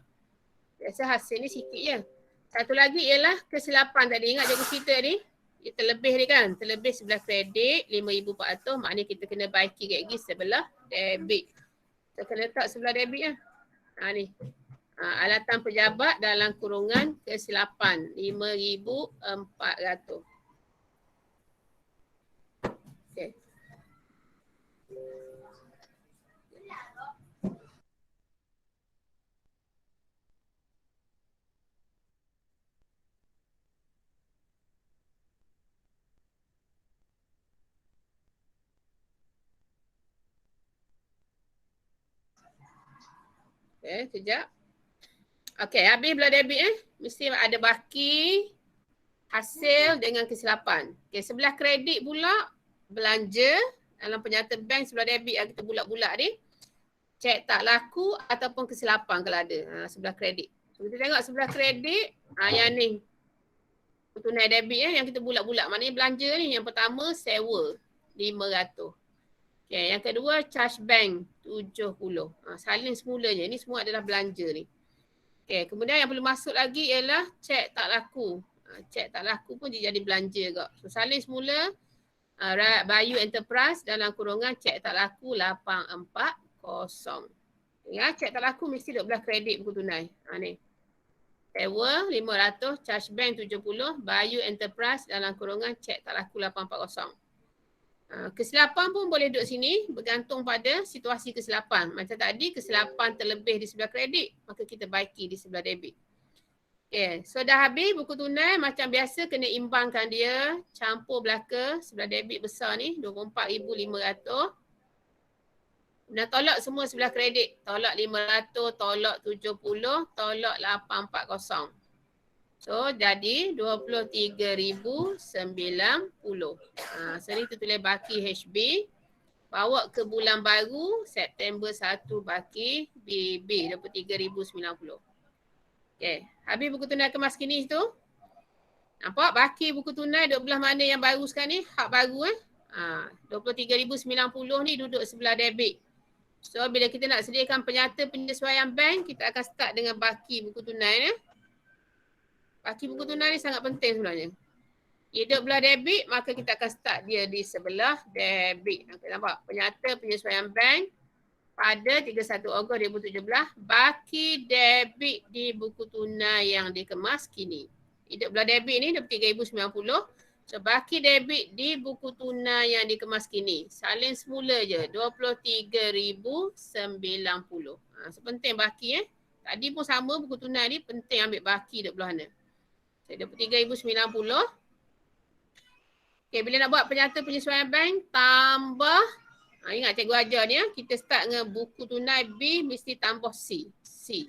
Biasa hasil ni sikit je. Satu lagi ialah kesilapan tadi. Ingat cikgu cerita ni? Dia terlebih dia kan. Terlebih sebelah kredit 5,400. Maknanya kita kena baiki kat gigi sebelah debit. Kita kena letak sebelah debit lah. Ni. Alatan pejabat dalam kurungan kesilapan 5,400. Okay. Okay, kejap. Okay, habis belah debit mesti ada baki, hasil dengan kesilapan. Okay, sebelah kredit pula belanja dalam penyata bank sebelah debit kita bulat-bulat ni. Cek tak laku ataupun kesilapan kalau ada sebelah kredit. So, kita tengok sebelah kredit yang ni. Tunai debit yang kita bulat-bulat. Maknanya belanja ni yang pertama sewa 500. Okay, yang kedua charge bank 70. Salin semulanya. Ini semua adalah belanja ni. Okay, kemudian yang perlu masuk lagi ialah cek tak laku. Cek tak laku pun dia jadi belanja kak. So salin semula Bayu Enterprise dalam kurungan cek tak laku 840. Ya, cek tak laku mesti duduk belah kredit buku tunai. Ni. Sewa 500, charge bank 70, Bayu Enterprise dalam kurungan cek tak laku 840. Kesilapan pun boleh duduk sini bergantung pada situasi kesilapan. Macam tadi kesilapan terlebih di sebelah kredit, maka kita baiki di sebelah debit. Okay, so dah habis buku tunai macam biasa kena imbangkan dia. Campur belaka sebelah debit besar ni 24,500. Dah tolak semua sebelah kredit. Tolak 500, tolak 70, tolak 840. So jadi 23,090. So ni tulis baki HB. Bawa ke bulan baru September 1 baki BB 23,090. Okay. Habis buku tunai kemas kini tu. Nampak baki buku tunai duduk belah mana yang baru sekarang ni? Hak baru 23,090 ni duduk sebelah debit. So bila kita nak sediakan penyata penyesuaian bank, kita akan start dengan baki buku tunai. Baki buku tunai ni sangat penting sebenarnya. Dia duduk belah debit, maka kita akan start dia di sebelah debit. Nampak? Penyata penyesuaian bank pada 31 Ogos 2017, baki debit di buku tunai yang dikemas kini. Hidup belah debit ni 23,090. So baki debit di buku tunai yang dikemas kini. Salin semula je 23,090. So penting baki Tadi pun sama buku tunai ni penting ambil baki duduk belah mana. So, 23,090. Okay, bila nak buat penyata penyesuaian bank, tambah. Ingat cikgu ajar ni, kita start dengan buku tunai B, mesti tambah C. C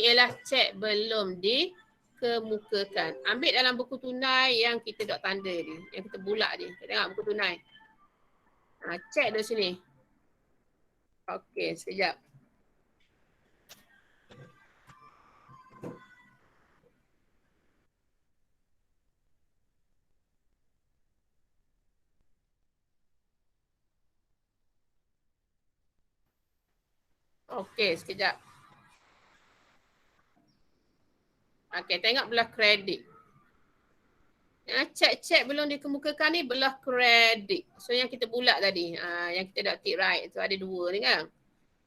ialah cek belum dikemukakan. Ambil dalam buku tunai yang kita dok tanda ni, yang kita bulat ni. Kita tengok buku tunai. Cek dari sini. Okey, sekejap. Okey, sekejap. Okey, tengok belah kredit. Cek belum dikemukakan ni belah kredit. So yang kita bulat tadi, yang kita dah tick right tu ada dua ni kan.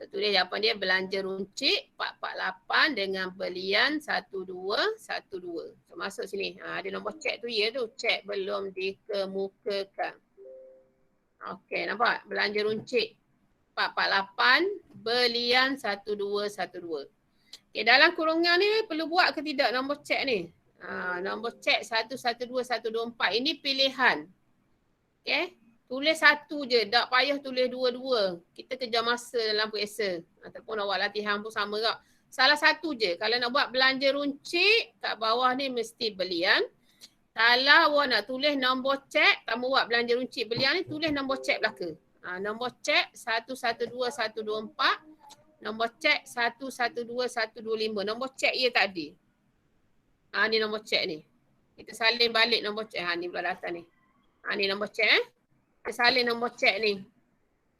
So, tulis jawapan dia belanja runcit 448 dengan belian 1212. So masuk sini. Ada nombor cek tu ya tu, cek belum dikemukakan. Okey, nampak? Belanja runcit 448, belian 1212. Okay, dalam kurungan ni perlu buat ke tidak nombor cek ni? Nombor cek 112124 ini pilihan. Okay, tulis satu je, tak payah tulis dua-dua. Kita kejar masa dalam periksa. Ataupun awak latihan pun sama tak. Salah satu je, kalau nak buat belanja runcit, kat bawah ni mesti belian. Kalau awak nak tulis nombor cek, tak buat belanja runcit belian ni, tulis nombor cek belaka. Nombor cek 112124, nombor cek 112125, nombor cek ia tadi. Ni nombor cek ni. Kita salin balik nombor cek. Ni pula data ni. Ni nombor cek Kita salin nombor cek ni.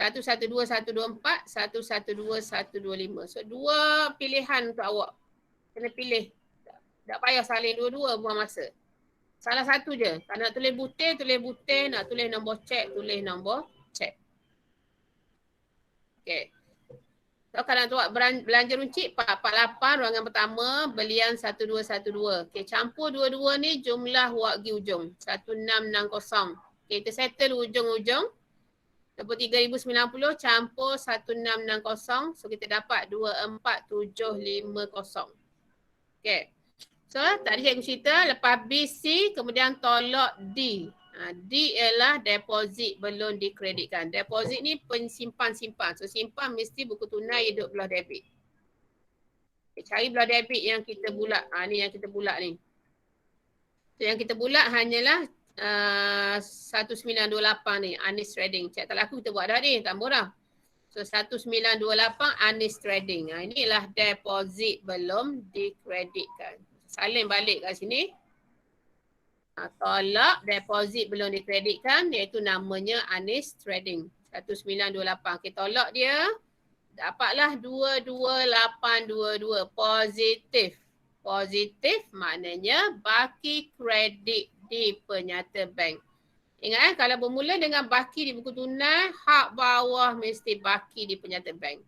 112124, 112125. So dua pilihan untuk awak. Kena pilih. Tak payah salin dua-dua, buang masa. Salah satu je. Kalau nak tulis butir, tulis butir. Nak tulis nombor cek, tulis nombor cek. Okay. So kalau nak buat belanja runcit 448 ruangan pertama, belian 1212. Okay, campur dua-dua ni jumlah wak gi ujung 1660. Okay, kita settle ujung-ujung. 23,090 campur 1660. So kita dapat 24750. Okay. So tadi cikgu cerita lepas B, C kemudian tolak D. D ialah deposit belum dikreditkan. Deposit ni pensimpan-simpan. So simpan mesti buku tunai duduk belah debit. Okay, cari belah debit yang kita bulat. Ni yang kita bulat ni. So yang kita bulat hanyalah 1928 ni. Anis Trading. Cek tak laku kita buat dah ni. Tak murah. So 1928 Anis Trading. Inilah deposit belum dikreditkan. Salin balik kat sini. Tolak deposit belum dikreditkan iaitu namanya Anis Trading 1928. Kita tolak dia, dapatlah 22822 positif. Positif maknanya baki kredit di penyata bank. Ingat kalau bermula dengan baki di buku tunai, hak bawah mesti baki di penyata bank.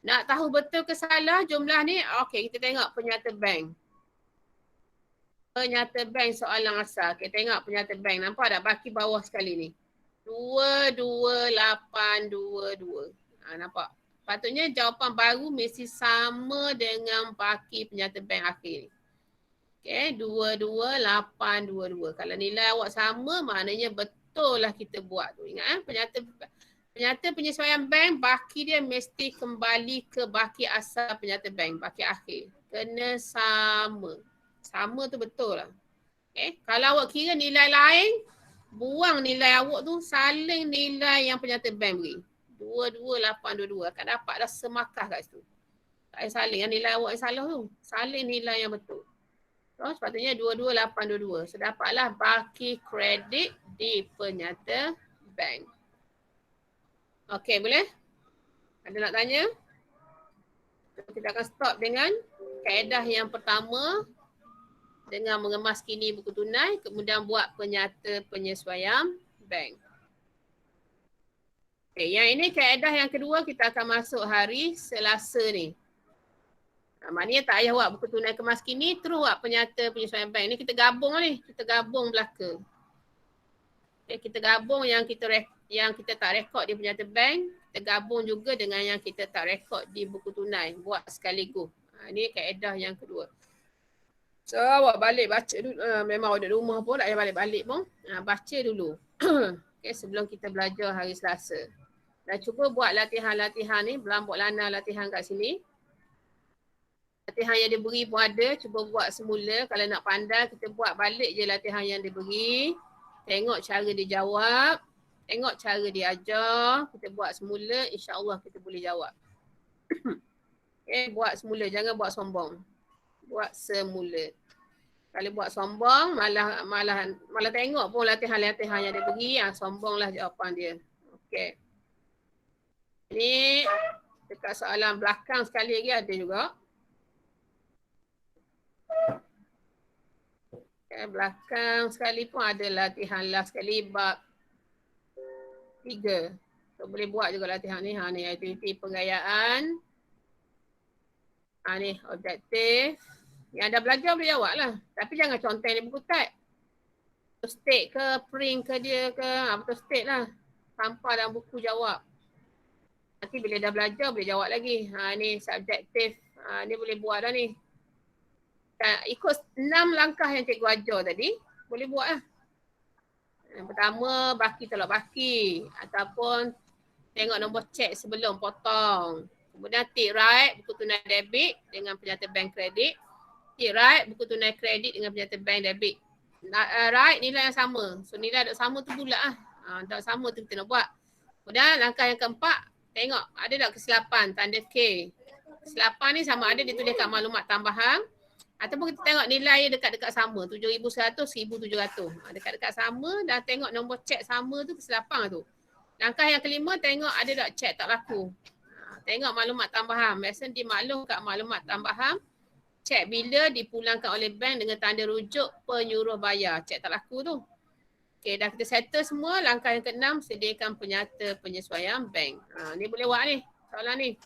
Nak tahu betul ke salah jumlah ni? Okey, kita tengok penyata bank. Penyata bank soalan asal. Kita tengok penyata bank. Nampak tak baki bawah sekali ni? 22822. Nampak? Patutnya jawapan baru mesti sama dengan baki penyata bank akhir ni. Okay, 22822. Kalau nilai awak sama, maknanya betul lah kita buat tu. Ingat penyata penyesuaian bank, baki dia mesti kembali ke baki asal penyata bank, baki akhir. Kena sama. Sama tu betul lah. Okay. Kalau awak kira nilai lain, buang nilai awak tu, saling nilai yang penyata bank beri. 22822. Akan dapat dah semakah kat situ. Tak payah saling yang nilai awak yang salah tu. Saling nilai yang betul. So sepatutnya 22822. So dapatlah baki kredit di penyata bank. Okey, boleh? Ada nak tanya? Kita akan stop dengan kaedah yang pertama. Dengan mengemas kini buku tunai, kemudian buat penyata penyesuaian bank. Okay, yang ini kaedah yang kedua kita akan masuk hari Selasa ni. Maknanya tak payah buat buku tunai kemas kini, terus buat penyata penyesuaian bank. Ini kita gabung ni, kita gabung belaka. Okay, kita gabung yang kita tak rekod di penyata bank, kita gabung juga dengan yang kita tak rekod di buku tunai, buat sekaligus. Ini kaedah yang kedua. So awak balik baca dulu. Memang awak duduk rumah pun tak payah balik-balik pun. Baca dulu. Okay, sebelum kita belajar hari Selasa. Dan cuba buat latihan-latihan ni. Berambut lana latihan kat sini. Latihan yang diberi pun ada. Cuba buat semula. Kalau nak pandai, kita buat balik je latihan yang diberi. Tengok cara dia jawab. Tengok cara dia ajar. Kita buat semula. InsyaAllah kita boleh jawab. Okay, buat semula. Jangan buat sombong. Buat semula. Kalau buat sombong, malah tengok pun latihan-latihan yang dia beri. Sombonglah jawapan dia. Okay. Ni dekat soalan belakang sekali lagi ada juga. Belakang sekali pun ada latihan last sekali bab 3. So boleh buat juga latihan ni. Ni aktiviti penggayaan. Ni objektif. Yang dah belajar boleh jawab lah. Tapi jangan contoh di buku teks. State ke, print ke dia ke. Betul state lah. Tanpa dalam buku jawab. Nanti bila dah belajar boleh jawab lagi. Ni subjektif. Ni boleh buat dah ni. Ikut 6 langkah yang cikgu ajar tadi. Boleh buat lah. Yang pertama, baki tolak baki. Ataupun tengok nombor cek sebelum potong. Kemudian tick right, buku tunai debit dengan penyata bank kredit. Tick right, buku tunai kredit dengan penyata bank debit. Right, nilai yang sama. So nilai tak sama tu bulat lah. Tak sama tu kita nak buat. Kemudian langkah yang keempat, tengok ada tak kesilapan tanda K. Kesilapan ni sama ada dituliskan maklumat tambahan. Ataupun kita tengok nilai dekat-dekat sama. 7,100, 1,700. Dekat-dekat sama dan tengok nombor cek sama tu kesilapan tu. Langkah yang kelima, tengok ada tak cek tak laku. Tengok maklumat tambahan. Biasanya dimaklum kat maklumat tambahan. Cek bila dipulangkan oleh bank dengan tanda rujuk penyuruh bayar. Cek tak laku tu. Okay, dah kita settle semua. Langkah yang ke-6, sediakan penyata penyesuaian bank. Ni boleh buat ni. Soalan ni.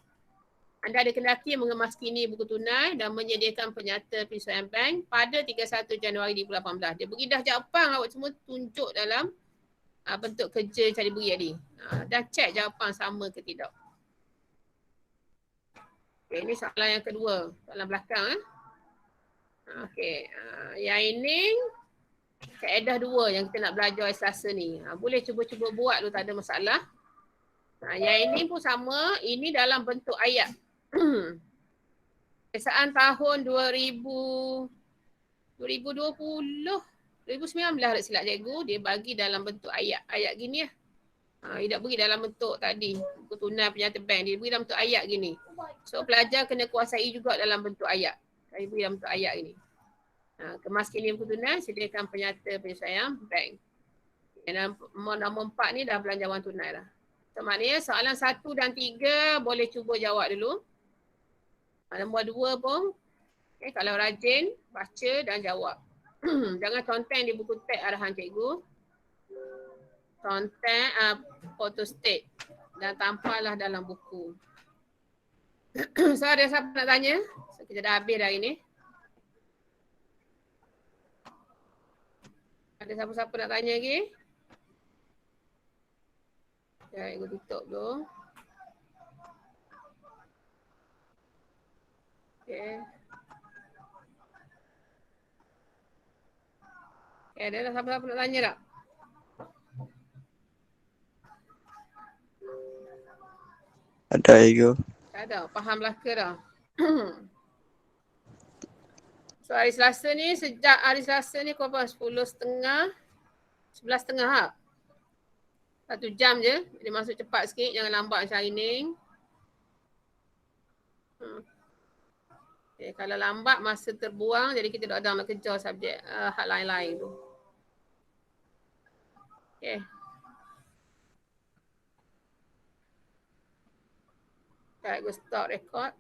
Anda ada kendaki mengemaskini buku tunai dan menyediakan penyata penyesuaian bank pada 31 Januari 2018. Dia beri dah jawapan, awak semua tunjuk dalam bentuk kerja yang diberi tadi. Dan cek jawapan sama ke tidak. Okay, ini soalan yang kedua. Soalan belakang. Okay, yang ini kaedah 2 yang kita nak belajar hari Selasa ni. Boleh cuba-cuba buat tu, tak ada masalah. Yang ini pun sama, ini dalam bentuk ayat. Kebiasaan tahun 2019 tak silap cikgu, dia bagi dalam bentuk ayat. Ayat gini lah. Dia tak beri dalam bentuk tadi, buku tunai penyata bank. Dia beri dalam bentuk ayat gini. So pelajar kena kuasai juga dalam bentuk ayat. Dia beri dalam bentuk ayat gini. Kemaskini buku tunai, sediakan penyata penyesuaian bank. Dan nombor 4 ni dah belanjawan tunai lah. So maknanya soalan 1 dan 3 boleh cuba jawab dulu. Nombor 2 pun, okay, kalau rajin, baca dan jawab. Jangan content di buku teks arahan cikgu. Content photo state dan tampallah dalam buku. So ada siapa nak tanya? So, kita dah habis dah ini. Ada siapa-siapa nak tanya lagi? Ya, cikgu tutup dulu. Okay. Okay, ada siapa-siapa nak tanya tak? Ada ego. Tak ada, faham Melaka dah. So hari Selasa ni, sejak hari Selasa ni kau apa? 10.30, 11.30 ha? 1 jam je, dia masuk cepat sikit, jangan lambat macam hari ni. Okay, kalau lambat masa terbuang, jadi kita tak nak kejar subjek hal lain-lain tu. Okay. Sekejap, aku stop record.